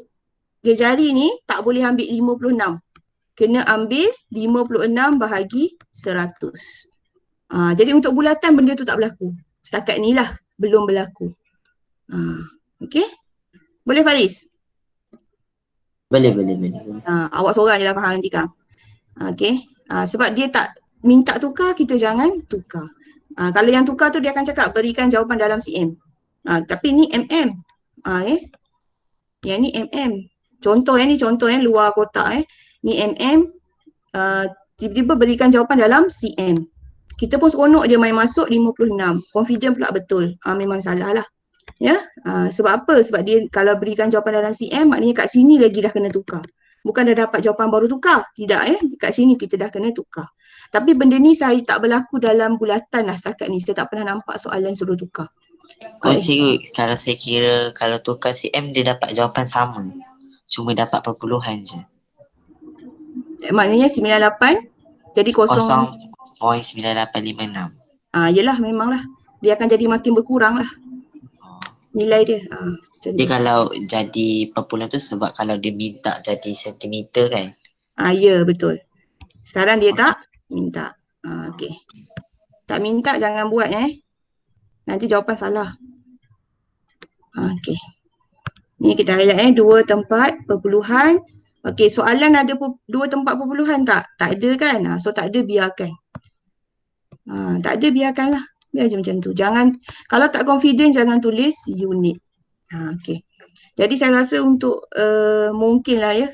Speaker 1: dia jari ni tak boleh ambil 56. Kena ambil 56 bahagi 100. Jadi untuk bulatan benda tu tak berlaku. Setakat ni lah belum berlaku. Okey? Boleh Faris?
Speaker 2: Boleh.
Speaker 1: Awak seorang je lah faham nanti kan. Okey. Sebab dia tak minta tukar, kita jangan tukar. Kalau yang tukar tu dia akan cakap berikan jawapan dalam cm. Tapi ni mm. Yang ni mm. Contoh ni contoh luar kotak Ni mm. Tiba-tiba berikan jawapan dalam cm. Kita pun seronok je main masuk 56. Confident pula betul. Memang salah lah. Ya. Sebab apa? Sebab dia kalau berikan jawapan dalam cm, maknanya kat sini lagi dah kena tukar. Bukan dah dapat jawapan baru tukar. Tidak kat sini kita dah kena tukar. Tapi benda ni saya tak berlaku dalam bulatan lah setakat ni. Saya tak pernah nampak soalan suruh tukar.
Speaker 2: Cikgu, kalau saya kira kalau tukar cm dia dapat jawapan sama. Cuma dapat perpuluhan je.
Speaker 1: Maknanya 98 jadi
Speaker 2: 0.9856.
Speaker 1: Yelah memanglah. Dia akan jadi makin berkurang lah. Nilai dia.
Speaker 2: Dia kalau jadi perpuluhan tu sebab kalau dia minta jadi sentimeter kan?
Speaker 1: Ya betul. Sekarang dia tak minta. Okey. Tak minta jangan buat Nanti jawapan salah. Okey. Ni kita highlight 2 tempat perpuluhan. Okey, soalan ada 2 tempat perpuluhan tak? Tak ada kan? So tak ada biarkan. Tak ada biarkanlah. Biar je macam tu. Jangan, kalau tak confident jangan tulis unit. Okey. Jadi saya rasa untuk mungkinlah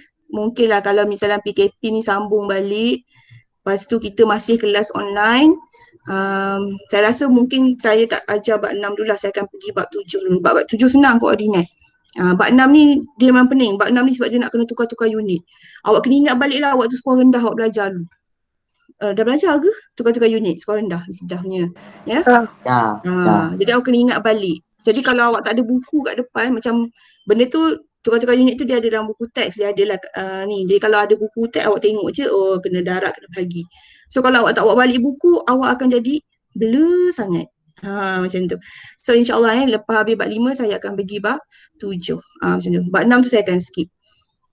Speaker 1: kalau misalnya PKP ni sambung balik, lepas tu kita masih kelas online, saya rasa mungkin saya tak ajar bab 6 dulu lah, saya akan pergi bab 7 dulu. Bab 7 senang koordinat. Bab 6 ni dia memang pening. Bab 6 ni sebab dia nak kena tukar-tukar unit. Awak kena ingat balik lah waktu sekolah rendah awak belajar dulu. Dah belajar ke? Tukar-tukar unit sekolah rendah sedahnya. Ya? Jadi awak kena ingat balik. Jadi kalau awak tak ada buku kat depan, macam benda tu, tukar-tukar unit tu dia ada dalam buku teks, dia ada lah ni. Jadi kalau ada buku teks awak tengok je, kena darab, kena bagi. So kalau awak tak bawa balik buku, awak akan jadi blur sangat. Macam tu. So insyaAllah lepas habis bab 5 saya akan pergi bab 7. Macam tu. Bab 6 tu saya akan skip.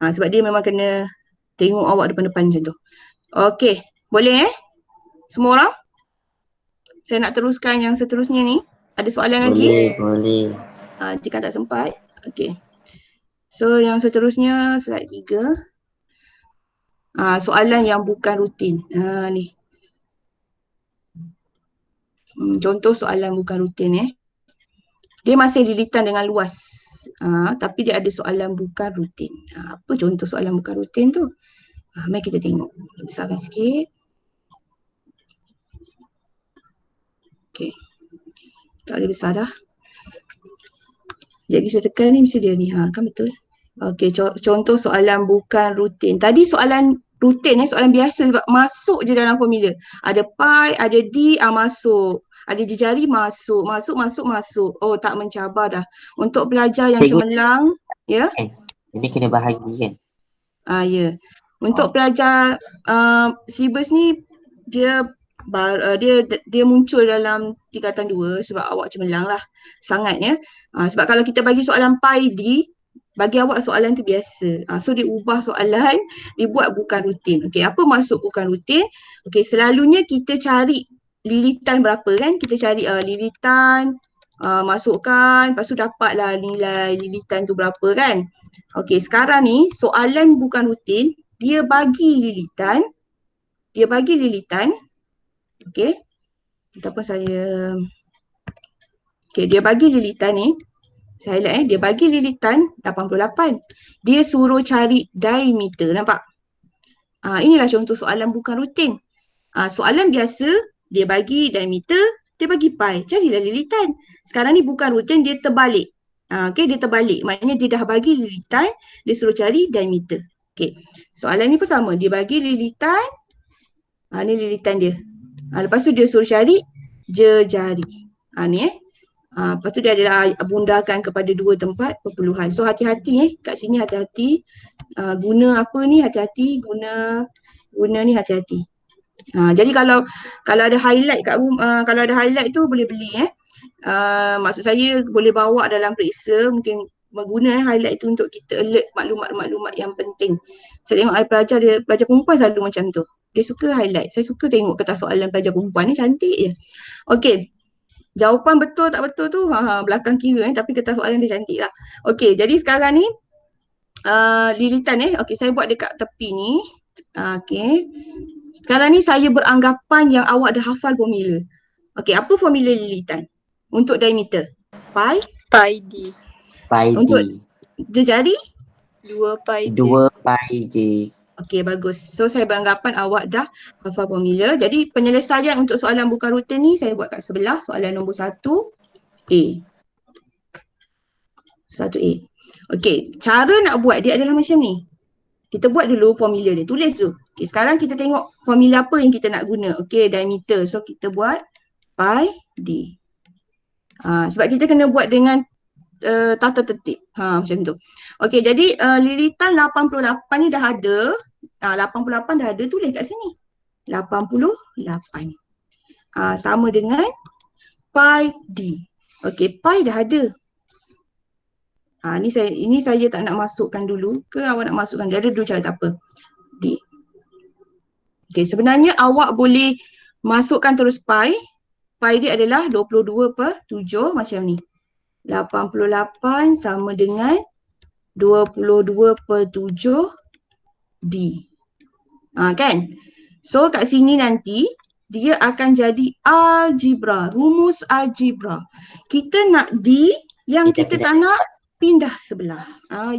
Speaker 1: Sebab dia memang kena tengok awak depan-depan macam tu. Okey. Boleh semua orang? Saya nak teruskan yang seterusnya ni. Ada soalan lagi?
Speaker 2: Boleh.
Speaker 1: Jika tak sempat. Okey. So yang seterusnya slide 3. Soalan yang bukan rutin. Ni. Contoh soalan bukan rutin Dia masih lilitan dengan luas. Tapi dia ada soalan bukan rutin. Apa contoh soalan bukan rutin tu? Mari kita tengok. Besarkan sikit. Okey. Tak boleh besar dah. Jadi saya tekan ni mesti dia ni. Kan betul. Okey, contoh soalan bukan rutin. Tadi soalan rutin soalan biasa sebab masuk je dalam formula. Ada pi, ada d, masuk. Ada jejari masuk. Oh, tak mencabar dah. Untuk pelajar yang cemerlang, ya.
Speaker 2: Ini kena bahagi kan?
Speaker 1: Ya. Untuk pelajar syllabus ni dia dia muncul dalam tingkatan 2 sebab awak cemerlang lah sangatnya. Sebab kalau kita bagi soalan pi D, bagi awak soalan tu biasa. So dia ubah soalan, dia buat bukan rutin. Okey, apa maksud bukan rutin? Okey, selalunya kita cari lilitan berapa kan? Kita cari lilitan, masukkan, lepas tu dapatlah nilai lilitan tu berapa kan? Okey, sekarang ni soalan bukan rutin, dia bagi lilitan, okey. Ataupun dia bagi lilitan ni, saya highlight dia bagi lilitan 88. Dia suruh cari diameter, nampak? Inilah contoh soalan bukan rutin. Soalan biasa, dia bagi diameter, dia bagi pi, carilah lilitan. Sekarang ni bukan rutin, dia terbalik. Okey, dia terbalik. Maknanya dia dah bagi lilitan, dia suruh cari diameter. Okey, soalan ni pun sama. Dia bagi lilitan, ni lilitan dia. Lepas tu dia suruh cari jejari. Ni lepas tu dia adalah bundakan kepada 2 tempat perpuluhan. So hati-hati kat sini hati-hati. Guna apa ni hati-hati, guna ni hati-hati. Jadi kalau ada highlight kat kalau ada highlight tu boleh beli maksud saya boleh bawa dalam periksa, mungkin mengguna highlight tu untuk kita alert maklumat-maklumat yang penting. Saya tengok ada pelajar perempuan selalu macam tu. Dia suka highlight. Saya suka tengok kertas soalan pelajar perempuan ni, cantik je. Okey. Jawapan betul tak betul tu belakang kira tapi kertas soalan dia cantik lah. Okey, jadi sekarang ni lilitan okey, saya buat dekat tepi ni. Okey. Sekarang ni saya beranggapan yang awak dah hafal formula. Okey, apa formula lilitan? Untuk diameter? Pi?
Speaker 3: Pi D.
Speaker 2: Pi D.
Speaker 1: Untuk jejari?
Speaker 3: 2 pi J.
Speaker 2: 2 pi J.
Speaker 1: Okey, bagus. So saya beranggapan awak dah hafal formula. Jadi penyelesaian untuk soalan bukan rutin ni saya buat kat sebelah. Soalan nombor 1A. 1A. Okey, cara nak buat dia adalah macam ni. Kita buat dulu formula dia. Tulis dulu. Okey, sekarang kita tengok formula apa yang kita nak guna. Okey, diameter. So kita buat pi D. Sebab kita kena buat dengan tata tertib. Macam tu. Okey, jadi lilitan 88 ni dah ada. 88 dah ada, tulis kat sini. 88. Sama dengan pi D. Okey, pi dah ada. Ini saya tak nak masukkan dulu ke awak nak masukkan? Dia ada dua cara, tak apa. D. Okey, sebenarnya awak boleh masukkan terus pi. Pi dia adalah 22/7 macam ni. 88 sama dengan 22/7 D. Kan? So kat sini nanti dia akan jadi algebra, rumus algebra. Kita nak D, yang kita tak nak pindah sebelah.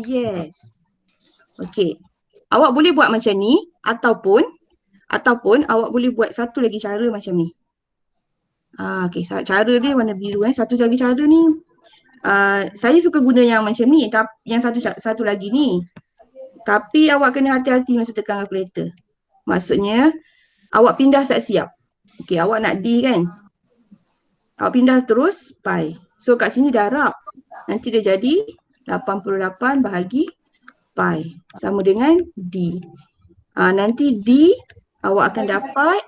Speaker 1: Yes. Okey. Awak boleh buat macam ni ataupun awak boleh buat satu lagi cara macam ni. Okey, cara dia warna biru Satu lagi cara ni saya suka guna yang macam ni, yang satu lagi ni. Tapi awak kena hati-hati masa tekan kalkulator. Maksudnya awak pindah siap-siap. Okey, awak nak D kan? Awak pindah terus pi. So kat sini darab. Nanti dia jadi 88 bahagi pi. Sama dengan D. Nanti D awak akan dapat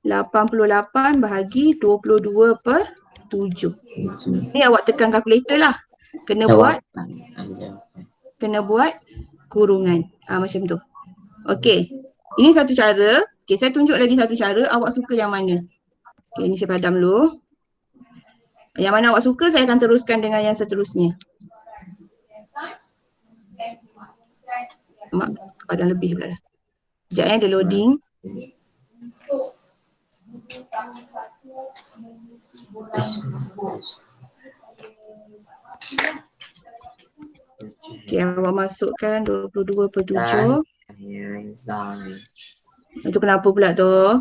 Speaker 1: 88 bahagi 22/7. Ni awak tekan kalkulator lah. Kena buat kurungan. Macam tu. Okey. Ini satu cara. Okey, saya tunjuk lagi satu cara. Awak suka yang mana? Okey, ni saya padam dulu. Yang mana awak suka, saya akan teruskan dengan yang seterusnya. Mak, padam lebih pula dah. Sekejap dia loading. Okey, awak masukkan 22/7. Itu kenapa pula tu?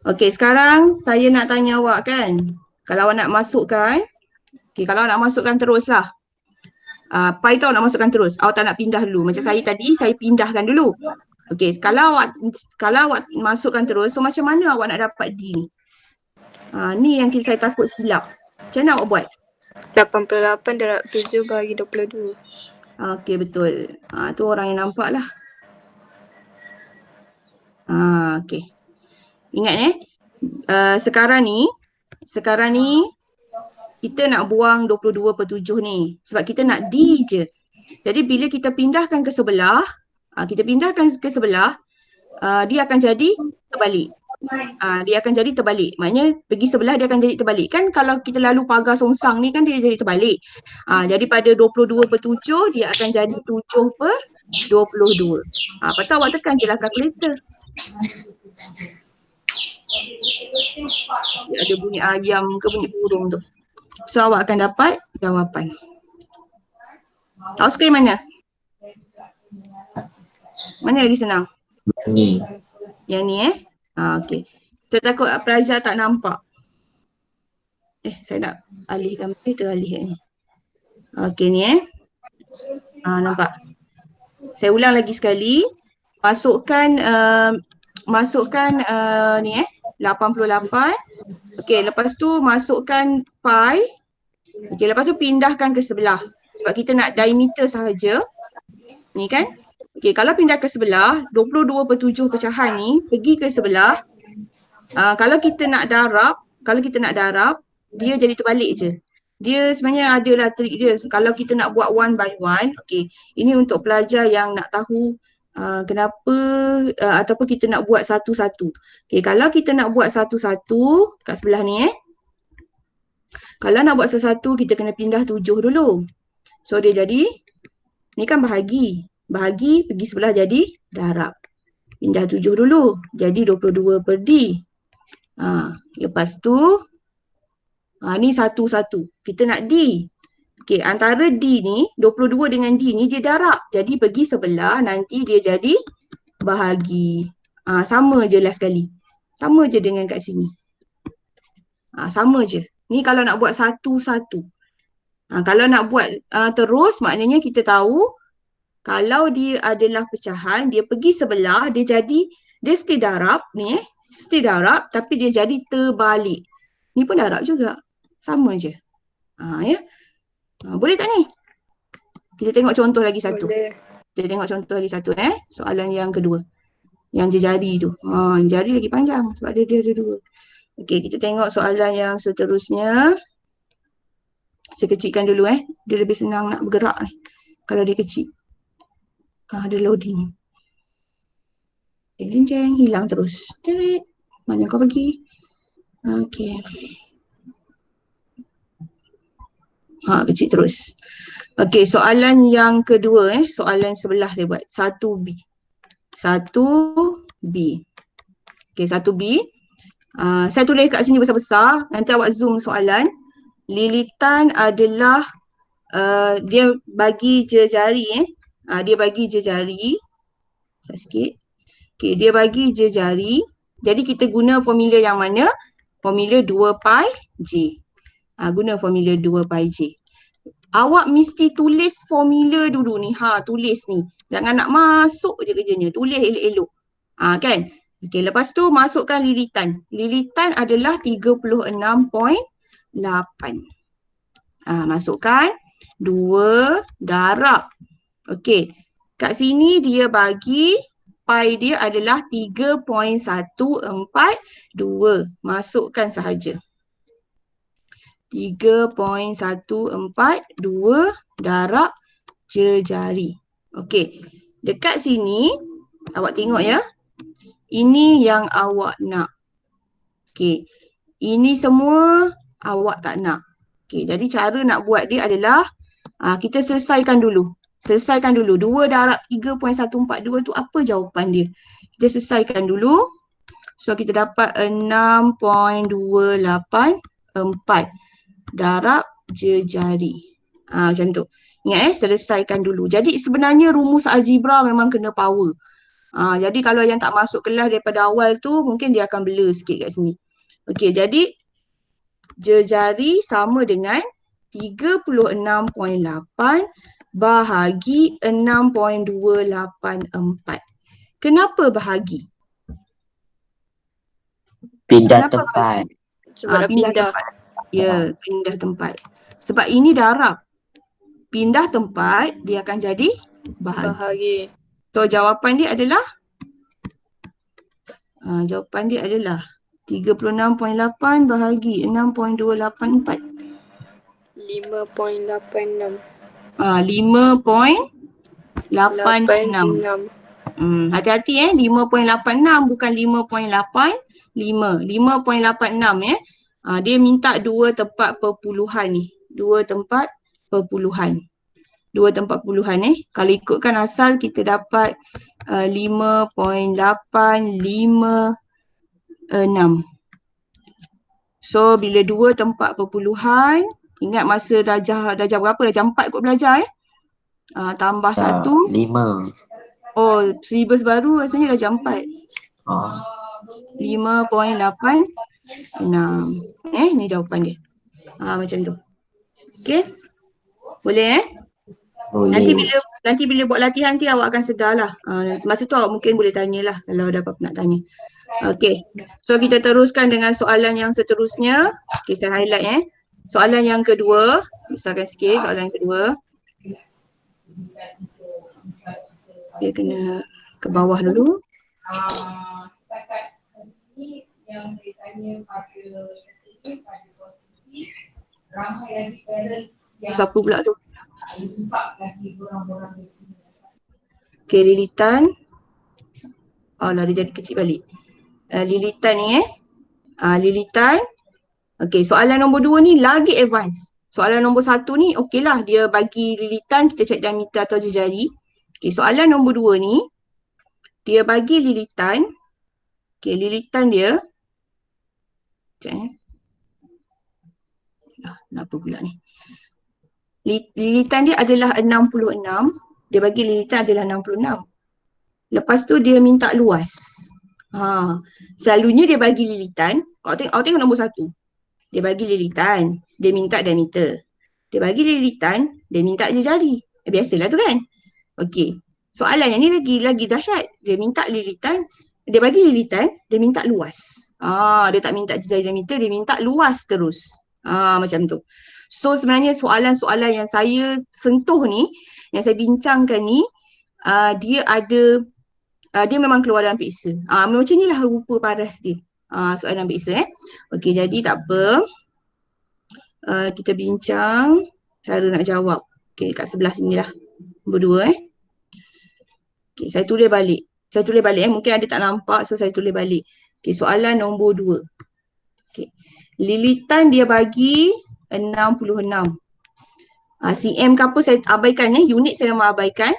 Speaker 1: Okey, sekarang saya nak tanya awak kan. Kalau awak nak masukkan, kalau awak nak masukkan teruslah. Pi tu awak nak masukkan terus. Awak tak nak pindah dulu. Macam saya tadi, saya pindahkan dulu. Okey, kalau awak masukkan terus, so macam mana awak nak dapat D ni? Ni yang saya takut silap. Macam mana awak buat?
Speaker 3: 88 darab 7 bahagi 22.
Speaker 1: Okey, betul. Tu orang yang nampak lah. Okey. Ingat sekarang ni kita nak buang 22/7 ni sebab kita nak D je. Jadi bila kita pindahkan ke sebelah, dia akan jadi terbalik. Maknanya pergi sebelah dia akan jadi terbalik. Kan kalau kita lalu pagar songsang ni kan dia jadi terbalik. Jadi pada 22/7 dia akan jadi 7/22. Lepas tu awak tekan je lah kalkulator. Dia ada bunyi ayam ke bunyi burung tu. So awak akan dapat jawapan. Awak suka yang mana? Mana lagi senang?
Speaker 2: Ni.
Speaker 1: Yang ni okey. Kita takut pelajar tak nampak. Saya nak alihkan ni, teralih ni. Okey ni nampak. Saya ulang lagi sekali. Masukkan ni 88. Okey, lepas tu masukkan pi. Okey, lepas tu pindahkan ke sebelah. Sebab kita nak diameter sahaja. Ni kan? Okey, kalau pindah ke sebelah, 22/7 pecahan ni pergi ke sebelah. Kalau kita nak darab, dia jadi terbalik je. Dia sebenarnya adalah trik dia. Kalau kita nak buat one by one, okey, ini untuk pelajar yang nak tahu kenapa ataupun kita nak buat satu-satu. Okey, kalau kita nak buat satu-satu kat sebelah ni kalau nak buat satu-satu kita kena pindah 7 dulu. So dia jadi ni kan bahagi. Bahagi pergi sebelah jadi darab. Pindah 7 dulu. Jadi 22/D. Lepas tu ni satu-satu. Kita nak D. Okey, antara D ni 22 dengan D ni dia darab. Jadi pergi sebelah nanti dia jadi bahagi. Sama je lah sekali. Sama je dengan kat sini. Sama je. Ni kalau nak buat satu-satu. Kalau nak buat terus maknanya kita tahu kalau dia adalah pecahan, dia pergi sebelah, dia still darab ni still darab tapi dia jadi terbalik. Ni pun darab juga. Sama je. Ya. Boleh tak ni? Kita tengok contoh lagi satu.
Speaker 3: Boleh.
Speaker 1: Kita tengok contoh lagi satu soalan yang kedua. Yang jari tu. Jari lagi panjang sebab dia ada dua. Okey, kita tengok soalan yang seterusnya. Saya kecilkan dulu Dia lebih senang nak bergerak ni. Kalau dia kecil. Ada loading. Jeng, hilang terus. Terik. Mana kau pergi? Okey. Kecil terus. Okey, soalan yang kedua soalan sebelah saya buat. 1B. 1B. Okey, 1B. Saya tulis kat sini besar-besar. Nanti awak zoom soalan. Lilitan adalah dia bagi jari dia bagi jari. Sikit. Okey, dia bagi jari. Jadi kita guna formula yang mana? Formula 2pi J. Guna formula 2pi J. Awak mesti tulis formula dulu ni. Tulis ni. Jangan nak masuk je kerjanya. Tulis elok-elok. Kan? Okey, lepas tu masukkan lilitan. Lilitan adalah 36.8. Masukkan 2 darab. Okey. Kat sini dia bagi pi dia adalah 3.142. Masukkan sahaja. 3.142 darab jari. Okey. Dekat sini awak tengok ya. Ini yang awak nak. Okey. Ini semua awak tak nak. Okey, jadi cara nak buat dia adalah kita selesaikan dulu. 2 darab 3.142 tu apa jawapan dia? Kita selesaikan dulu. So kita dapat 6.284 darab jari. Macam tu. Ingat selesaikan dulu. Jadi sebenarnya rumus algebra memang kena power. Jadi kalau yang tak masuk kelas daripada awal tu mungkin dia akan blur sikit kat sini. Okey, jadi jari sama dengan 36.8 bahagi 6.284. Kenapa bahagi?
Speaker 2: Pindah tempat.
Speaker 3: Sebab
Speaker 1: pindah
Speaker 3: pindah.
Speaker 1: tempat. Ya, pindah tempat. Sebab ini darab. Pindah tempat, dia akan jadi bahagi.
Speaker 3: Bahagi.
Speaker 1: So, jawapan dia adalah Jawapan dia adalah 36.8 bahagi 6.284.
Speaker 3: 5.86.
Speaker 1: 5.86.
Speaker 3: 86.
Speaker 1: Hati-hati 5.86 bukan 5.85. 5.86 dia minta 2 tempat perpuluhan ni. 2 tempat perpuluhan. 2 tempat puluhan Kalau ikutkan asal kita dapat 5.856. So bila 2 tempat perpuluhan, ingat masa darjah berapa? Darjah 4 kot belajar tambah 1.
Speaker 2: 5.
Speaker 1: Oh, syllabus baru rasanya darjah 4. 5.86. Ni jawapan dia. Macam tu. Okey. Boleh Nanti bila buat latihan nanti awak akan sedarlah. Masa tu awak mungkin boleh tanyalah kalau ada apa-apa nak tanya. Okey. So kita teruskan dengan soalan yang seterusnya. Okey, saya highlight Soalan yang kedua, besarkan sikit soalan yang kedua. Dia kena ke bawah dulu. Yang saya tanya pada posisi ramai lagi parent yang siapa pula tu? Okey, lilitan. Lah dia jadi kecil balik. Lilitan ni lilitan. Okey, soalan nombor 2 ni lagi advance. Soalan nombor 1 ni okeylah dia bagi lilitan, kita cek diameter atau jari. Okey, soalan nombor 2 ni dia bagi lilitan. Okey, lilitan dia kenapa pula ni? Lilitan dia adalah 66. Dia bagi lilitan adalah 66. Lepas tu dia minta luas. Selalunya dia bagi lilitan. Awak tengok nombor 1. Dia bagi lilitan. Dia minta diameter. Dia bagi lilitan. Dia minta je jari. Biasalah tu kan? Okey. Soalannya ni lagi dahsyat. Dia minta lilitan. Dia bagi lilitan. Dia minta luas. Dia tak minta je jari diameter. Dia minta luas terus. Macam tu. So sebenarnya soalan-soalan yang saya sentuh ni, yang saya bincangkan ni, dia ada, dia memang keluar dalam peksa. Macam inilah rupa paras dia. Soalan peksa Okey, jadi tak apa. Kita bincang cara nak jawab. Okey, kat sebelah sinilah. Nombor 2 Okey, saya tulis balik. Mungkin ada tak nampak, so saya tulis balik. Okey, soalan nombor 2. Okey. Lilitan dia bagi 66. cm ke apa saya abaikan unit saya memang abaikan.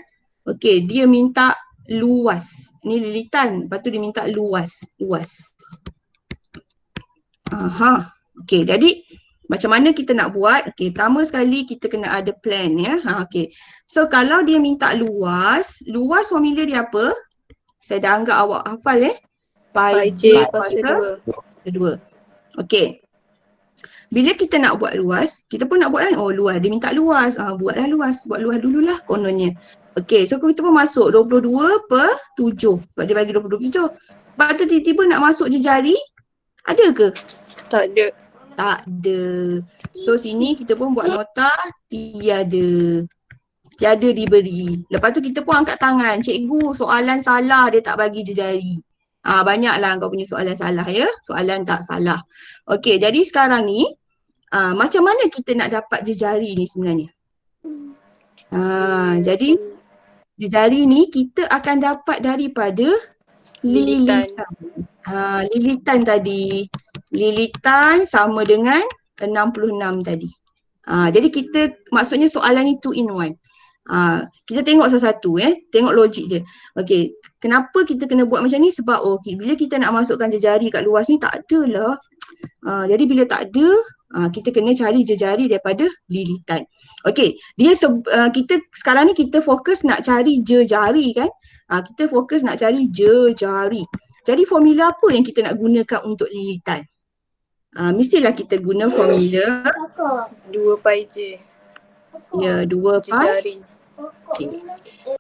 Speaker 1: Okey, dia minta luas. Ni lilitan, lepas tu dia minta luas. Okey, jadi macam mana kita nak buat? Okey, pertama sekali kita kena ada plan okey. So kalau dia minta luas formula dia apa? Saya dah anggap awak hafal Pi J kuasa 2. Okey. Bila kita nak buat luas, kita pun nak buat kan? Luas. Dia minta luas. Buatlah luas. Buat luas dululah kononnya. Okey, so kita pun masuk 22/7. Sebab dia bagi 22/7. Lepas tu tiba-tiba nak masuk je jari. Ada ke?
Speaker 3: Tak ada.
Speaker 1: Tak ada. So sini kita pun buat nota tiada. Tiada diberi. Lepas tu kita pun angkat tangan. Cikgu, soalan salah dia tak bagi je jari. Banyaklah kau punya soalan salah Soalan tak salah. Okey, jadi sekarang ni macam mana kita nak dapat jejari ni sebenarnya? Jadi jejari ni kita akan dapat daripada lilitan. Lilitan tadi. Lilitan sama dengan 66 tadi. Jadi kita maksudnya soalan ni 2 in 1. Kita tengok satu-satu tengok logik dia. Okey, kenapa kita kena buat macam ni? Sebab bila kita nak masukkan jejari kat luas ni tak adalah. Jadi bila tak ada, kita kena cari jejari daripada lilitan. Okey, kita sekarang ni kita fokus nak cari jejari kan? Kita fokus nak cari jejari. Jadi formula apa yang kita nak gunakan untuk lilitan? Mestilah kita guna formula
Speaker 3: 2 pi J.
Speaker 1: Ya, 2 pi
Speaker 3: Jejari.
Speaker 1: J.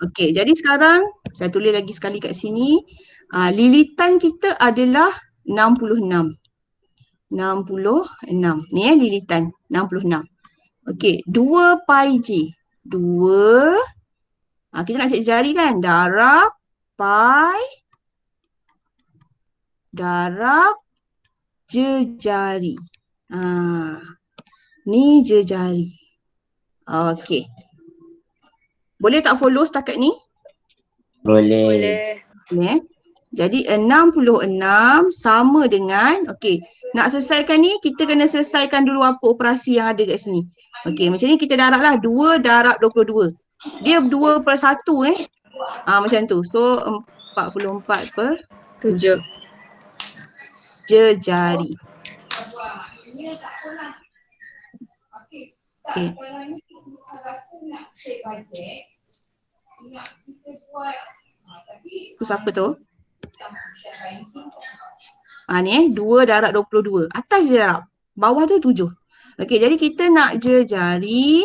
Speaker 1: Okey, jadi sekarang saya tulis lagi sekali kat sini. Lilitan kita adalah 66. 66. Ni lilitan 66. Okey, 2 pi J. 2. Kita nak cek jari kan? Darab pi darab jejari. Ni jejari. Okey. Boleh tak follow setakat ni?
Speaker 2: Boleh.
Speaker 3: Boleh.
Speaker 1: Jadi 66 sama dengan, okey, nak selesaikan ni kita kena selesaikan dulu apa operasi yang ada kat sini. Okey, macam ni kita darablah 2 darab 22. Dia 2/1 macam tu. So 44/7
Speaker 3: 7.
Speaker 1: jejari. Okey. Tu siapa tu? Ni 2 darab 22. Atas je darab. Bawah tu 7. Okey, jadi kita nak jejari.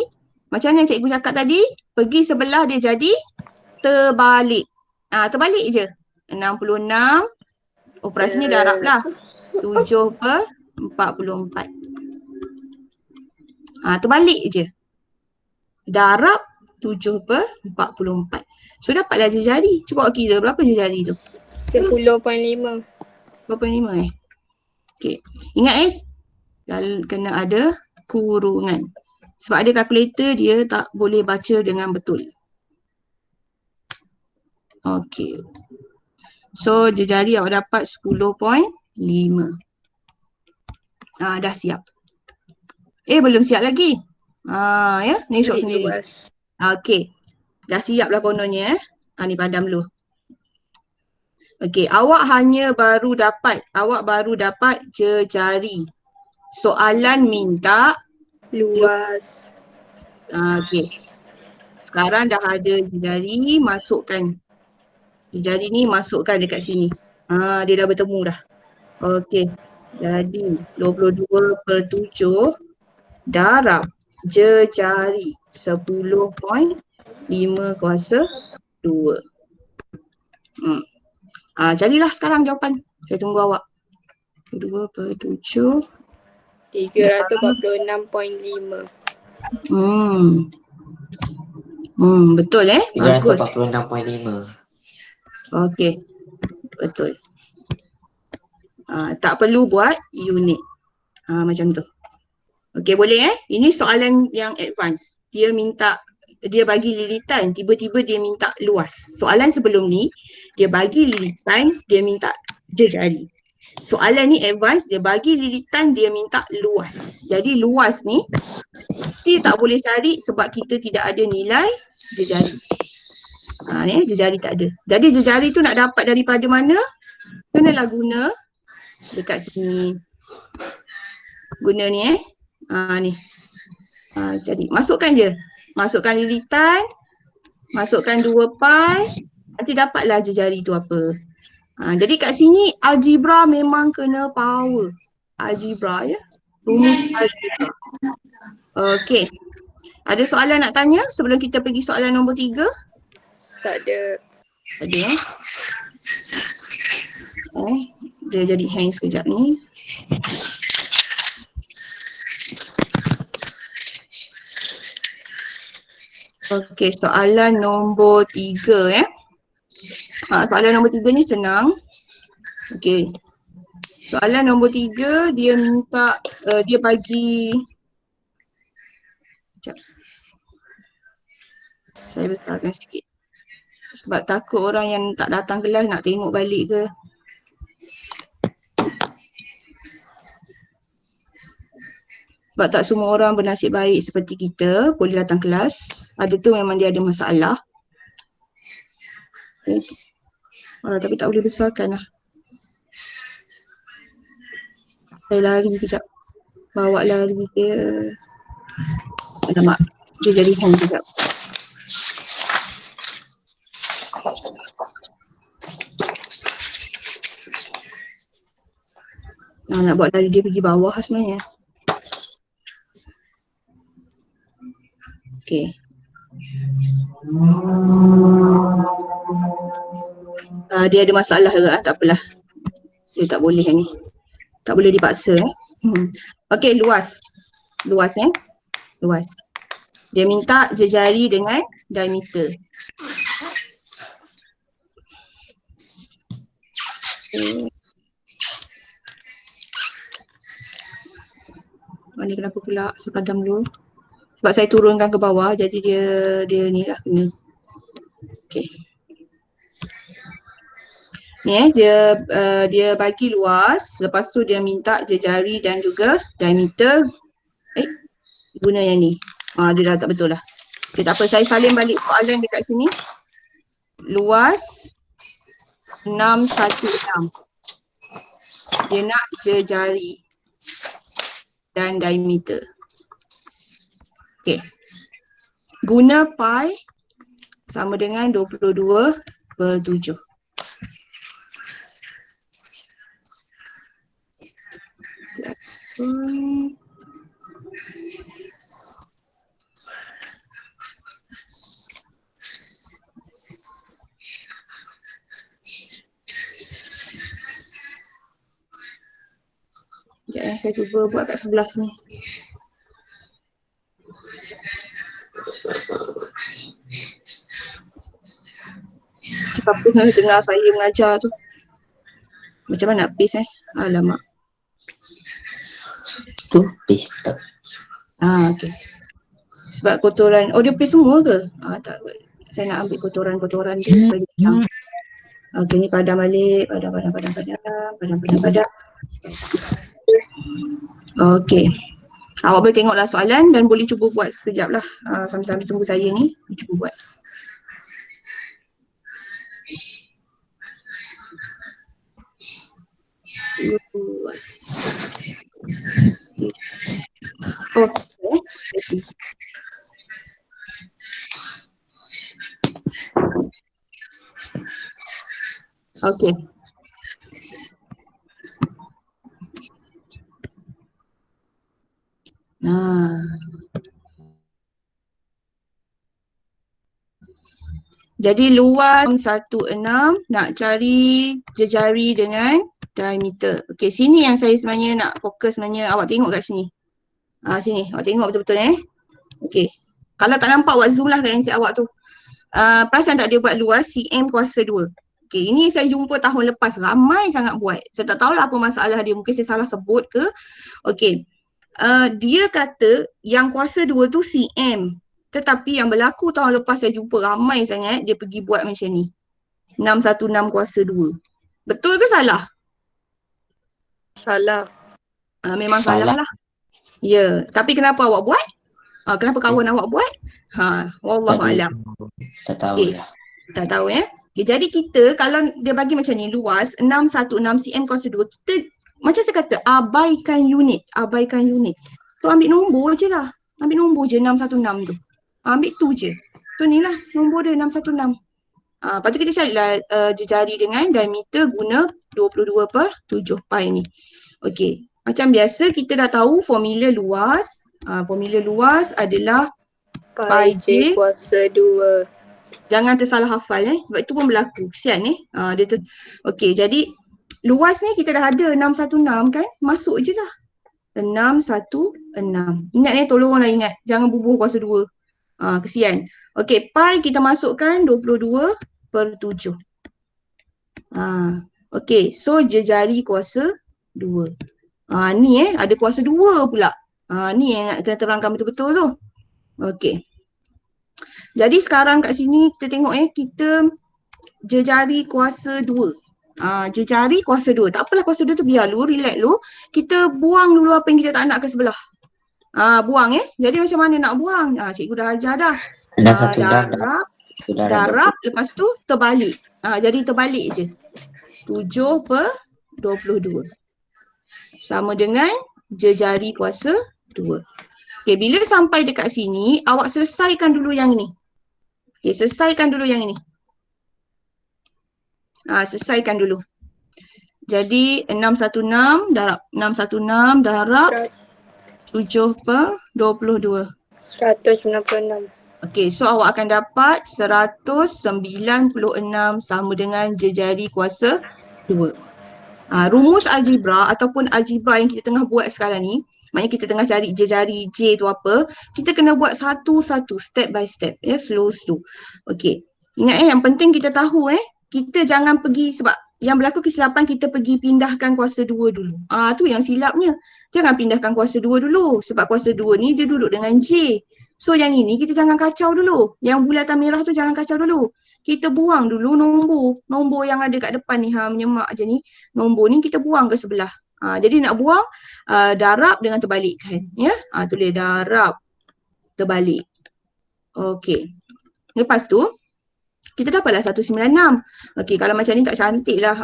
Speaker 1: Macam mana cikgu cakap tadi? Pergi sebelah dia jadi terbalik. Terbalik je. 66. Operasinya darab lah. 7/44. Terbalik je. Darab 7/44. So dapatlah jejari. Cuba awak kira berapa jejari tu?
Speaker 3: 10.5.
Speaker 1: Berapa 5 Okey. Ingat kena ada kurungan. Sebab ada kalkulator dia tak boleh baca dengan betul. Okey. So jejari awak dapat 10.5. Dah siap. Belum siap lagi. Ya, ni syok sendiri.
Speaker 3: Luas.
Speaker 1: Okey. Dah siap lah kononnya ni padam dulu. Okey, awak baru dapat jejari. Soalan minta
Speaker 3: Luas.
Speaker 1: okey. Sekarang dah ada jejari, masukkan. Jejari ni masukkan dekat sini. Dia dah bertemu dah. Okey. Jadi 22/7 darab jejari 10.5/2. Carilah sekarang jawapan. Saya tunggu awak. 22/7.
Speaker 3: 346.5.
Speaker 1: Betul Bagus.
Speaker 2: 346.5.
Speaker 1: Okey. Betul. Tak perlu buat unit. Macam tu. Okey, boleh Ini soalan yang advance. Dia bagi lilitan, tiba-tiba dia minta luas. Soalan sebelum ni, dia bagi lilitan, dia minta jejari. Soalan ni advance, dia bagi lilitan, dia minta luas. Jadi luas ni, still tak boleh cari sebab kita tidak ada nilai jejari. Jejari tak ada. Jadi jejari tu nak dapat daripada mana? Kenalah guna dekat sini. Guna ni ni. Jadi masukkan je. Masukkan lilitan, masukkan 2 pi, nanti dapatlah jejari tu apa. Jadi kat sini algebra memang kena power. Algebra rumus algebra. Okey. Ada soalan nak tanya sebelum kita pergi soalan nombor 3?
Speaker 3: Tak ada.
Speaker 1: Ada dia jadi hang sekejap ni. Okey, soalan nombor 3 soalan nombor 3 ni senang. Okey. Soalan nombor 3 dia minta dia bagi sekejap. Saya besarkan sikit. Sebab takut orang yang tak datang kelas nak tengok balik ke. Sebab tak semua orang bernasib baik seperti kita boleh datang kelas. Ada tu memang dia ada masalah. Tapi tak boleh besarkan lah. Saya lari sekejap. Bawa lari dia. Alamak. Dia jadi hang sekejap. Nak buat lari dia pergi bawah sebenarnya. Okey. Dia ada masalah ke? Tak apalah. Dia tak boleh ni. Tak boleh dipaksa. Okey, luas. Luas Luas. Dia minta jejari dengan diameter. ni kenapa pula? So padam dulu. Sebab saya turunkan ke bawah jadi dia ni lah kena. Okay. Ni dia bagi luas, lepas tu dia minta jejari dan juga diameter. Guna yang ni. Dia dah tak betul lah. Okay, tak apa, saya salin balik soalan dekat sini. Luas 616. Dia nak jejari dan diameter. Okay. Guna pi sama dengan 22/7. Sekejap saya cuba buat kat sebelah sini. Siapa yang dengar saya mengajar tu? Macam mana nak paste Alamak.
Speaker 2: Tu paste.
Speaker 1: Okay. Sebab kotoran, dia paste semua ke? Tak. Saya nak ambil kotoran-kotoran tu supaya dia hilang. Okay, ni padam balik. Padam. Okay. Awak boleh tengoklah soalan dan boleh cuba buat sekejap lah. Sambil-sambil tunggu saya ni, cuba buat. Luas. Okay. Okay. Jadi luas 16 nak cari jejari dengan diameter. Okey, sini yang saya sebenarnya nak fokus sebenarnya. Awak tengok kat sini. Sini, awak tengok betul-betul Okey. Kalau tak nampak awak zoom lah kat handset awak tu. Perasan tak dia buat luas cm kuasa 2. Okey, ini saya jumpa tahun lepas, ramai sangat buat. Saya tak tahulah apa masalah dia, mungkin saya salah sebut ke. Okey. Dia kata yang kuasa 2 tu cm. Tetapi yang berlaku tahun lepas saya jumpa ramai sangat dia pergi buat macam ni. 616 kuasa 2. Betul ke salah?
Speaker 3: Salah.
Speaker 1: Memang salah lah. Ya, tapi kenapa awak buat? Kenapa kawan awak buat? Wallahu alam.
Speaker 2: Tak tahu lah.
Speaker 1: Tak tahu Okay, jadi kita kalau dia bagi macam ni luas 616 cm kuasa 2, kita macam saya kata abaikan unit. Tu ambil nombor je lah. Ambil nombor je 616 tu. Ambil tu je. Tu ni lah nombor dia 616. Lepas tu kita carilah jejari dengan diameter guna 22/7 pi ni. Okey. Macam biasa kita dah tahu formula luas. Formula luas adalah
Speaker 3: Pi J kuasa 2.
Speaker 1: Jangan tersalah hafal sebab itu pun berlaku. Kesian Okey, jadi luas ni kita dah ada 616 kan? Masuk je lah. 616. Ingat tolonglah ingat. Jangan bubuh kuasa 2. Kesian. Okey, pi kita masukkan 22/7. Okey, so jejari kuasa 2. Ni ada kuasa 2 pula. Ni yang nak kena terangkan betul-betul tu. Okey. Jadi sekarang kat sini kita tengok kita jejari kuasa 2. Jejari kuasa 2. Tak apalah kuasa 2 tu biar lu, relax lu. Kita buang dulu apa yang kita tak nak ke sebelah. Buang Jadi macam mana nak buang? Cikgu dah ajar dah. Darab, lepas tu terbalik. Jadi terbalik je. 7/22. Sama dengan jejari kuasa 2. Okay, bila sampai dekat sini, awak selesaikan dulu yang ini. Okay, selesaikan dulu yang ini. Selesaikan dulu. Jadi 616 darab 7/22.
Speaker 3: 196.
Speaker 1: Okey, so awak akan dapat 196 sama dengan jejari kuasa 2. Rumus algebra ataupun algebra yang kita tengah buat sekarang ni, maknanya kita tengah cari jejari J tu apa, kita kena buat satu-satu, step by step, slow. Okey. Ingat yang penting kita tahu kita jangan pergi sebab yang berlaku kesilapan kita pergi pindahkan kuasa 2 dulu. Tu yang silapnya. Jangan pindahkan kuasa 2 dulu. Sebab kuasa 2 ni dia duduk dengan J. So yang ini kita jangan kacau dulu. Yang bulatan merah tu jangan kacau dulu. Kita buang dulu nombor. Nombor yang ada kat depan ni, menyemak je ni. Nombor ni kita buang ke sebelah. Jadi nak buang, darab dengan terbalikkan. Ya? Tulis darab, terbalik. Okey. Lepas tu, kita dapatlah 196. Okey, kalau macam ni tak cantik lah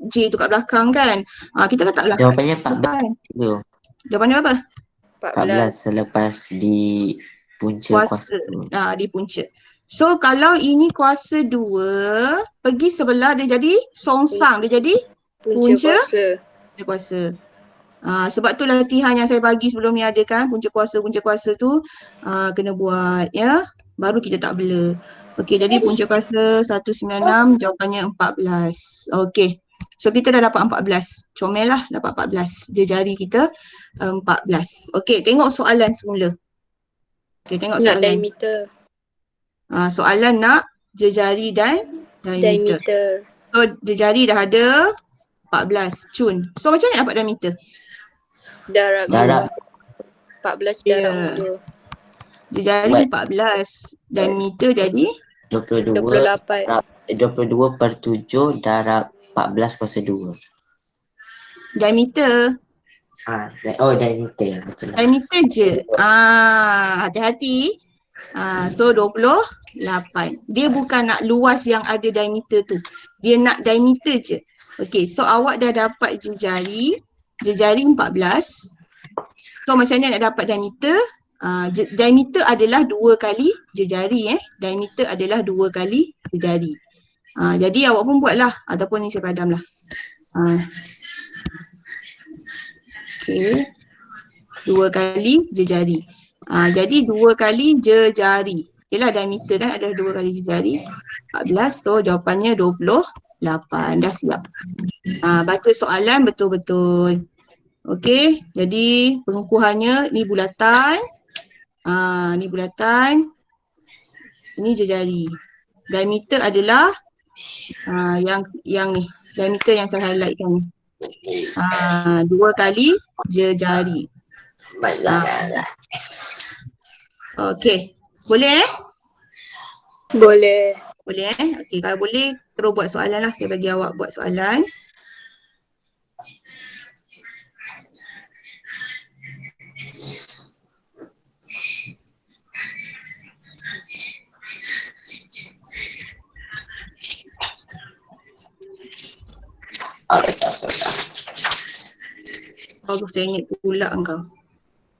Speaker 1: J tu kat belakang kan. Kita letaklah
Speaker 2: Jawapannya 14 tu.
Speaker 1: Jawapannya apa?
Speaker 2: 14 selepas di punca kuasa.
Speaker 1: Di punca. So kalau ini kuasa 2, pergi sebelah dia jadi songsang. Dia jadi punca kuasa. Sebab tu latihan yang saya bagi sebelum ni ada kan, punca kuasa tu kena buat ya. Baru kita tak blur. Okey, jadi punca kuasa 196, jawapannya 14. Okey. So kita dah dapat 14. Comel lah dapat 14. Jari kita 14. Okey, tengok soalan semula. Okey, tengok soalan.
Speaker 3: Nak diameter.
Speaker 1: Soalan nak jejari dan diameter. So jejari dah ada 14. Cun. So macam mana dapat diameter?
Speaker 2: Darab
Speaker 3: 14 darab 2.
Speaker 1: Jejari 14. Diameter jadi
Speaker 3: 28.
Speaker 2: 22 per 7 darab 14 kuasa 2.
Speaker 1: diameter.
Speaker 2: Diameter. Betul lah.
Speaker 1: Diameter je. Hati-hati. So 28. Dia bukan nak luas yang ada diameter tu. Dia nak diameter je. Okey, so awak dah dapat jejari 14. So macam mana nak dapat diameter? Diameter adalah 2 kali jejari. Diameter adalah 2 kali jejari. Jadi awak pun buatlah. Ataupun ni saya padamlah. Okey. 2 kali jejari. Jadi 2 kali jejari. Okeylah, diameter kan adalah 2 kali jejari. 14. So jawapannya 28. Dah siap. Baca soalan betul-betul. Okey. Jadi pengukuhannya ni bulatan. Ni bulatan. Ini jejari. Diameter adalah yang ni. Diameter yang saya highlightkan ni. 2 kali jejari. Okey. Boleh
Speaker 3: Boleh.
Speaker 1: Boleh Okey, kalau boleh terus buat soalan lah. Saya bagi awak buat soalan. Bagus, saya ingat pula engkau.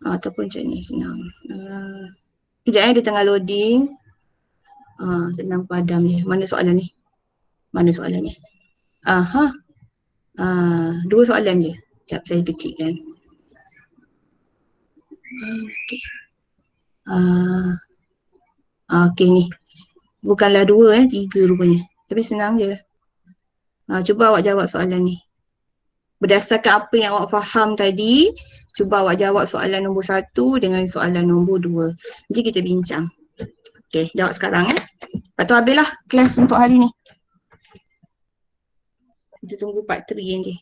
Speaker 1: Ataupun macam ni, senang. Kejap dia tengah loading. Senang padam ni. Mana soalan ni? Dua soalan je. Sekejap saya kecilkan. Okey. Okey ni. Bukanlah 2 3 rupanya. Tapi senang je. Cuba awak jawab soalan ni. Berdasarkan apa yang awak faham tadi, cuba awak jawab soalan nombor 1 dengan soalan nombor 2. Nanti kita bincang. Okey, jawab sekarang Lepas tu habislah kelas untuk hari ni. Kita tunggu part 3 nanti.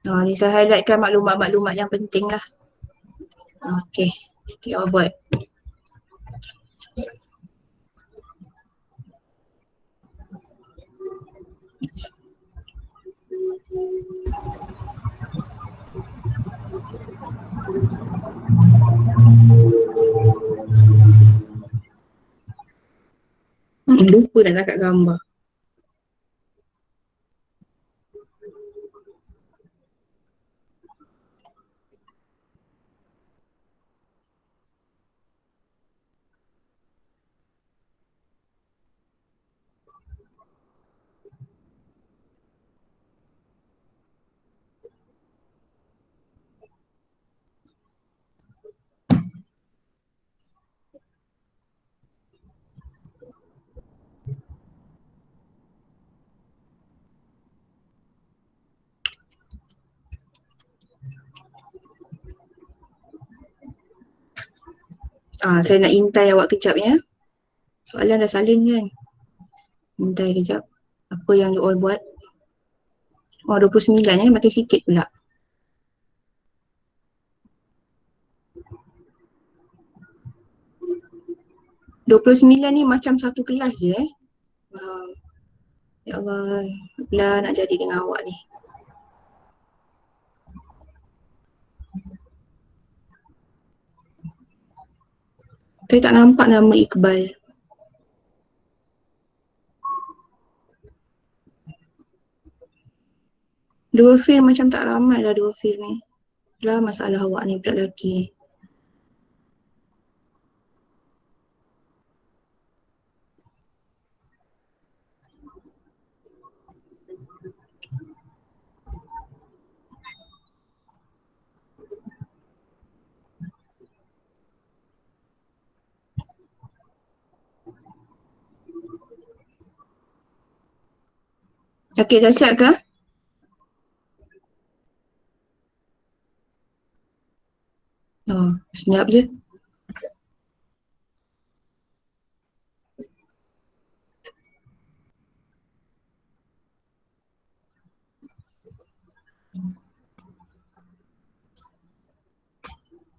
Speaker 1: Ni saya highlightkan maklumat-maklumat yang penting lah. Okey, kita buat. Lupa nak tangkap gambar. Saya nak intai awak kejap ya. Soalan dah salin kan. Intai kejap. Apa yang you all buat. 29 ya, makin sikit pula. $29 ni macam satu kelas je Ya Allah, bila nak jadi dengan awak ni. Saya tak nampak nama Iqbal. Dua fil macam tak ramai lah dua fil ni. Lah masalah awak ni budak lelaki ni. Okey, dah siap ke? Senyap je.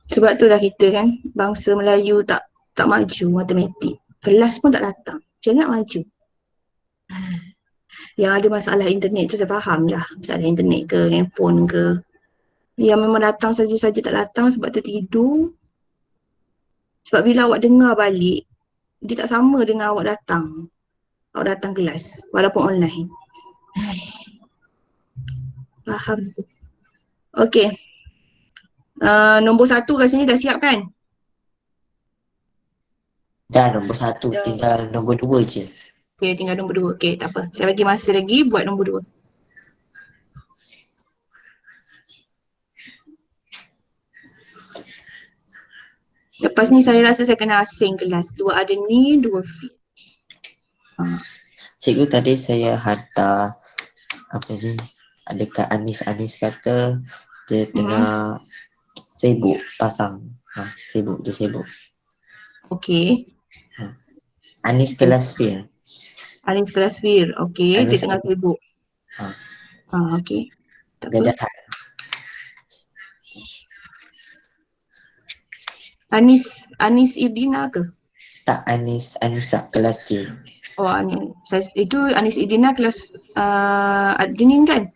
Speaker 1: Sebab tu lah kita kan, bangsa Melayu tak maju matematik. Kelas pun tak datang. Macam nak maju? Yang ada masalah internet tu saya faham lah. Masalah internet ke, handphone ke. Yang memang datang saja-saja tak datang sebab tertidur. Sebab bila awak dengar balik, dia tak sama dengan awak datang. Awak datang kelas, walaupun online. Faham. Okey. Nombor 1 kat sini dah siap kan?
Speaker 2: Dah nombor 1,
Speaker 3: Dah.
Speaker 2: tinggal nombor 2 je.
Speaker 1: Okey, tinggal nombor 2. Okey, tak apa. Saya bagi masa lagi buat nombor 2. Lepas ni saya rasa saya kena asing kelas. 2 ada ni, 2 fit.
Speaker 2: Cikgu tadi saya hantar apa ni, ada Kak Anis kata dia tengah sibuk pasang. Sibuk, dia sibuk.
Speaker 1: Okey.
Speaker 2: Anis kelas Fir.
Speaker 1: Anis kelas Fir. Okey, dia
Speaker 2: Anis
Speaker 1: tengah sibuk. Okey. Tak
Speaker 2: Dia
Speaker 1: apa.
Speaker 2: dah
Speaker 1: Anis Idina ke?
Speaker 2: tak Anissa kelas Fir.
Speaker 1: Oh, itu Anis Idina kelas admin kan?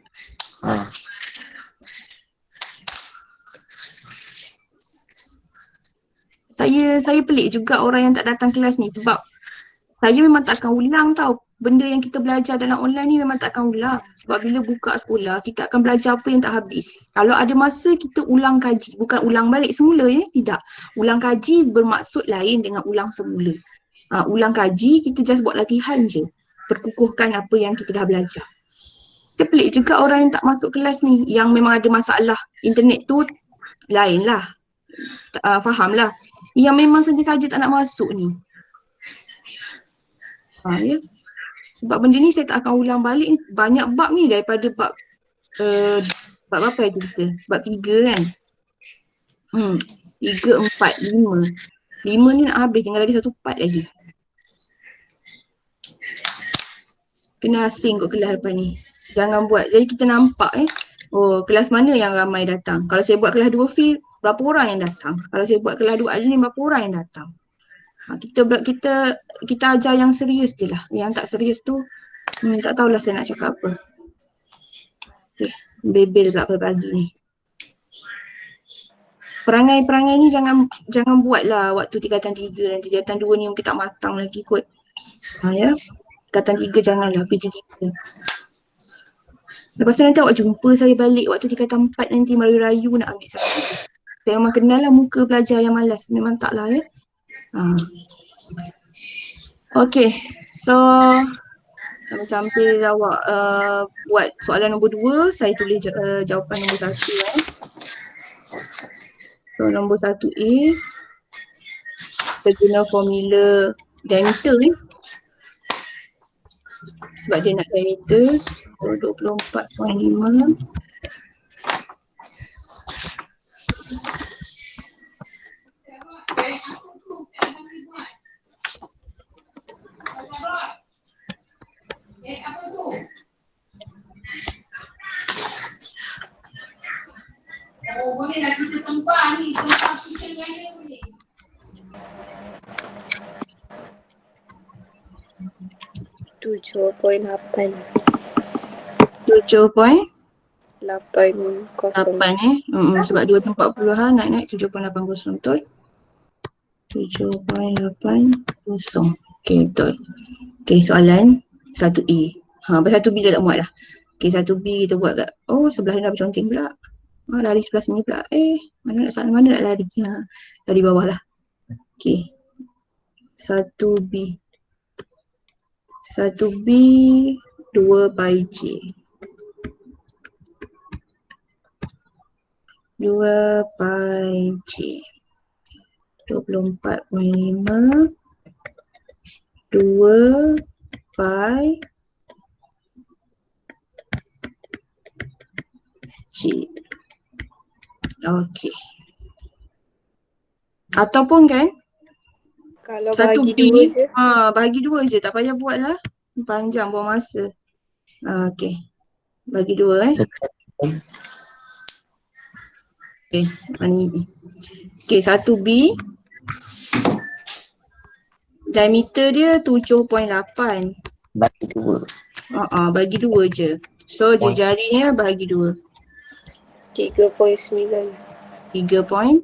Speaker 1: Saya pelik juga orang yang tak datang kelas ni sebab saya memang tak akan ulang tau. Benda yang kita belajar dalam online ni memang tak akan ulang. Sebab bila buka sekolah, kita akan belajar apa yang tak habis. Kalau ada masa kita ulang kaji, bukan ulang balik semula ya, tidak. Ulang kaji bermaksud lain dengan ulang semula. Ulang kaji, kita just buat latihan je. Perkukuhkan apa yang kita dah belajar. Kita pelik juga orang yang tak masuk kelas ni, yang memang ada masalah internet tu lain lah. Faham lah. Yang memang saja-saja tak nak masuk ni. Ya. Sebab benda ni saya tak akan ulang balik. Banyak bab ni daripada bab apa itu kita? Bab 3 kan? 3, 4, 5. 5 ni nak habis, tinggal lagi 1 part lagi. Kena asing kot kelas lepas ni. Jangan buat. Jadi kita nampak oh kelas mana yang ramai datang. Kalau saya buat kelas 2 field, berapa orang yang datang. Kalau saya buat kelas 2 admin, berapa orang yang datang. Kita ajar yang serius je lah. Yang tak serius tu tak tahulah saya nak cakap apa. Bebel pula pagi ni. Perangai-perangai ni jangan buat lah waktu tingkatan 3 dan tingkatan 2 ni mungkin tak matang lagi kot. Ya. Tingkatan 3 janganlah, PG3. Lepas tu nanti awak jumpa saya balik waktu tingkatan 4 nanti merayu-rayu nak ambil saya. Saya memang kenal lah muka pelajar yang malas. Memang tak lah ya. Okay, so sambil awak buat soalan nombor 2, saya tulis jawapan nombor 1 ya. So nombor 1A, kita guna formula diameter ni. Sebab dia nak diameter, so 24.5
Speaker 3: 7.8.
Speaker 1: 7.8 sebab 2 tu 40-an, naik 7.80 betul. 7.80. Okay, betul. Okay, soalan 1A. Lepas 1B dah tak muat dah. Okay, 1B kita buat kat, sebelah ni dah berconteng pula. Lari sebelah sini pula. Mana nak lari? Lari bawah lah. Okay. 1B. 1B 2 pi J. 2 pi J. 24.5 2 pi J. Okey. Ataupun kan
Speaker 3: Kalau
Speaker 1: satu
Speaker 3: bagi
Speaker 1: B
Speaker 3: 2
Speaker 1: ni
Speaker 3: je.
Speaker 1: bagi 2 je, tak payah buat lah. Panjang buang masa. Okey. Bagi 2 Okey, mana ni? Okey, 1B diameter dia 7.8.
Speaker 2: Bagi 2.
Speaker 1: Bagi 2 je. So jejarinya bagi 2.
Speaker 3: 3.9.
Speaker 1: 3.9.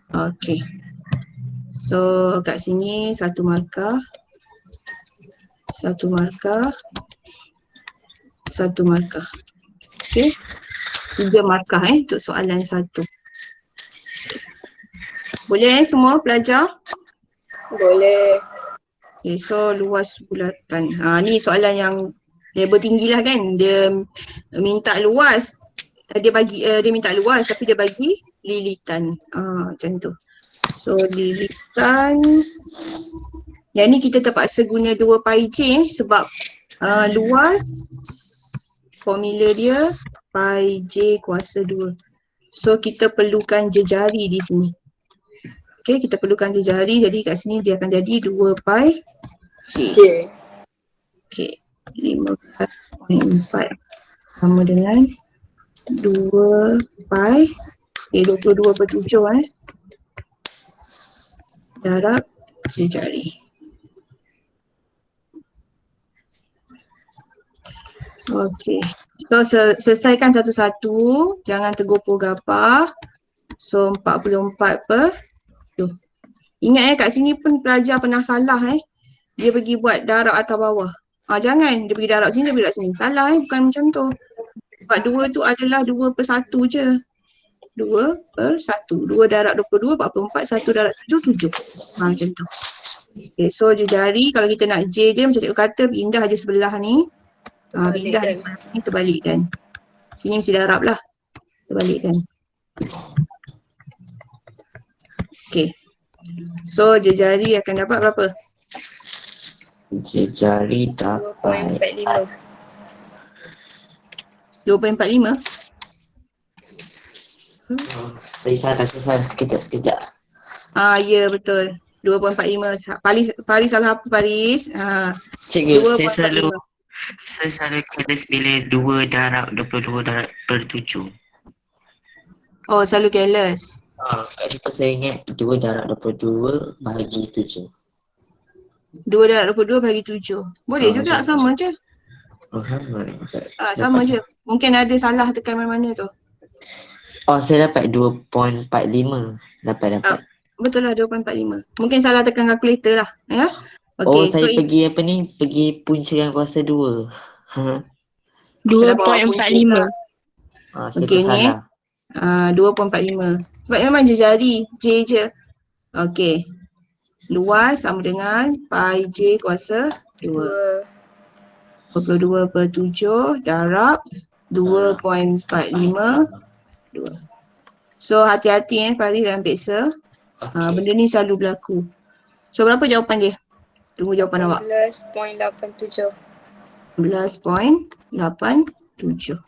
Speaker 1: Okey. So kat sini satu markah. Satu markah. Satu markah. Okey. 3 markah untuk soalan 1. Boleh semua pelajar?
Speaker 3: Boleh.
Speaker 1: Okay, so luas bulatan. Ni soalan yang level tinggi lah kan. Dia minta luas. Dia minta luas tapi dia bagi lilitan. Macam tu. So lilitan. Yang ni kita terpaksa guna 2 pi J sebab luas formula dia pi J kuasa 2. So kita perlukan jejari di sini. Okay, kita perlukan jejari, jadi kat sini dia akan jadi 2 pi J. Okay, 15.4 sama dengan 2 pi 22/7 darab jejari. Okay, so selesaikan satu-satu, jangan tergopoh gapah. So 44/2. Ingat kat sini pun pelajar pernah salah dia pergi buat darab atas bawah. Jangan dia pergi darab sini, dia pergi darab sini. Salah bukan macam tu. Sebab 2 tu adalah 2/1 je. 2/1. 2 darab 22, 44, 1 darab 7, 7. Macam tu. Okay, so jejari kalau kita nak J je macam cikgu kata pindah je sebelah ni. Pindah je sebelah sini, terbalikkan. Sini mesti darab lah. Terbalikkan. Okay. So jejari akan dapat berapa?
Speaker 2: Jejari dapat
Speaker 3: 2.45.
Speaker 1: 2.45?
Speaker 2: Saya salah sekejap.
Speaker 1: Ya betul. 2.45. Faris salah apa Faris?
Speaker 2: Cikgu,
Speaker 1: 2.45.
Speaker 2: saya selalu kena bila 2 darab 22 darab per 7.
Speaker 1: Selalu careless.
Speaker 2: Kat situ saya ingat 2 darab 22 bahagi 7.
Speaker 1: 2 darab 22 bahagi 7. Boleh juga, sama je. Sama je. Mungkin ada salah tekan mana-mana tu.
Speaker 2: Saya dapat 2.45. Dapat.
Speaker 1: Betul lah 2.45. Mungkin salah tekan kalkulator lah. Ya.
Speaker 2: Oh,
Speaker 1: Okey, so
Speaker 2: saya pergi apa ni? Pergi punca yang kuasa 2.
Speaker 1: kenapa awak punca pula?
Speaker 4: 2.45.
Speaker 2: Saya
Speaker 1: Okey ni
Speaker 2: tersalah.
Speaker 1: 2.45. Sebab memang je jari, J je. Okey. Luas sama dengan pi J kuasa 2. 22/7 darab 2.45 2. So hati-hati Faris dalam peksa. Benda ni selalu berlaku. So berapa jawapan dia? Tunggu jawapan awak.
Speaker 3: 18.87.
Speaker 1: 11.87.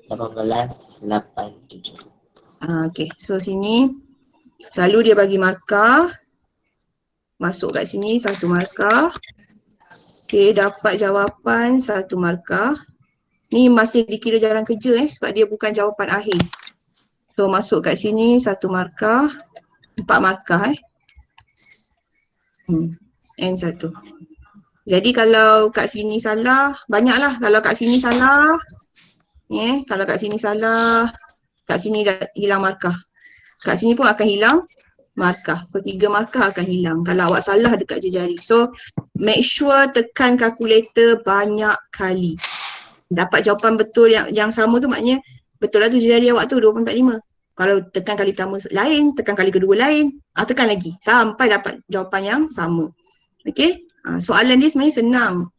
Speaker 2: 18.87.
Speaker 1: Okay, so sini selalu dia bagi markah. Masuk kat sini 1 markah. Okay, dapat jawapan 1 markah. Ni masih dikira jalan kerja sebab dia bukan jawapan akhir. So masuk kat sini 1 markah. 4 markah N1. Jadi kalau kat sini salah, banyaklah. Kalau kat sini salah, kalau kat sini salah, kat sini dah hilang markah. Kat sini pun akan hilang markah. So 3 markah akan hilang kalau awak salah dekat jari. So make sure tekan kalkulator banyak kali. Dapat jawapan betul yang sama tu maknanya betul lah tu jari awak tu 2.45. Kalau tekan kali pertama lain, tekan kali kedua lain, tekan lagi sampai dapat jawapan yang sama. Okay, soalan dia sebenarnya senang.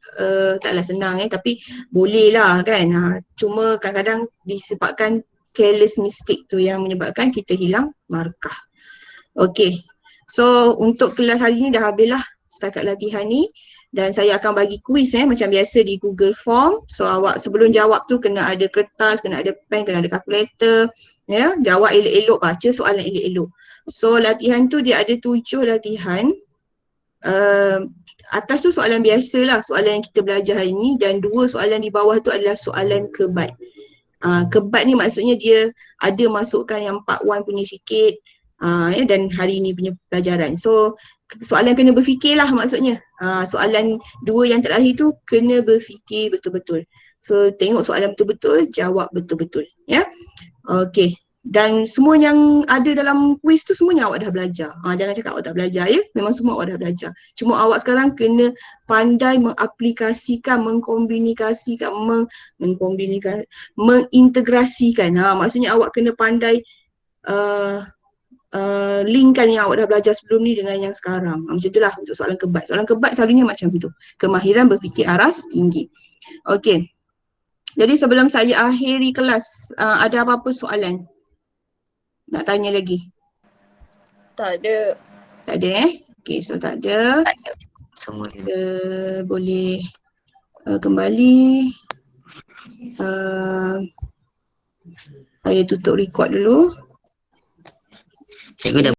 Speaker 1: Taklah senang tapi boleh lah kan. Cuma kadang-kadang disebabkan careless mistake tu yang menyebabkan kita hilang markah. Okay, so untuk kelas hari ni dah habis lah setakat latihan ni. Dan saya akan bagi kuis macam biasa di Google Form. So awak sebelum jawab tu kena ada kertas, kena ada pen, kena ada kalkulator. Ya, jawab elok-elok, baca soalan elok-elok. So latihan tu dia ada 7 latihan. Atas tu soalan biasa lah, soalan yang kita belajar hari ni, dan 2 soalan di bawah tu adalah soalan kebat. Kebat ni maksudnya dia ada masukkan yang part 1 punya sikit dan hari ni punya pelajaran. So soalan kena berfikir lah maksudnya. Soalan 2 yang terakhir tu kena berfikir betul-betul. So tengok soalan betul-betul, jawab betul-betul. Ya. Okay. Dan semua yang ada dalam kuis tu semuanya awak dah belajar. Jangan cakap awak tak belajar ya. Memang semua awak dah belajar. Cuma awak sekarang kena pandai mengaplikasikan, mengkomunikasikan, mengintegrasikan. Maksudnya awak kena pandai linkkan yang awak dah belajar sebelum ni dengan yang sekarang. Macam itulah untuk soalan kebat. Soalan kebat selalunya macam tu. Kemahiran berfikir aras tinggi. Okey. Jadi sebelum saya akhiri kelas, ada apa-apa soalan? Nak tanya lagi?
Speaker 3: Tak ada.
Speaker 1: Tak ada Okey, so tak ada.
Speaker 2: Semua ni.
Speaker 1: Boleh kembali. Saya tutup record dulu.
Speaker 2: Cikgu dah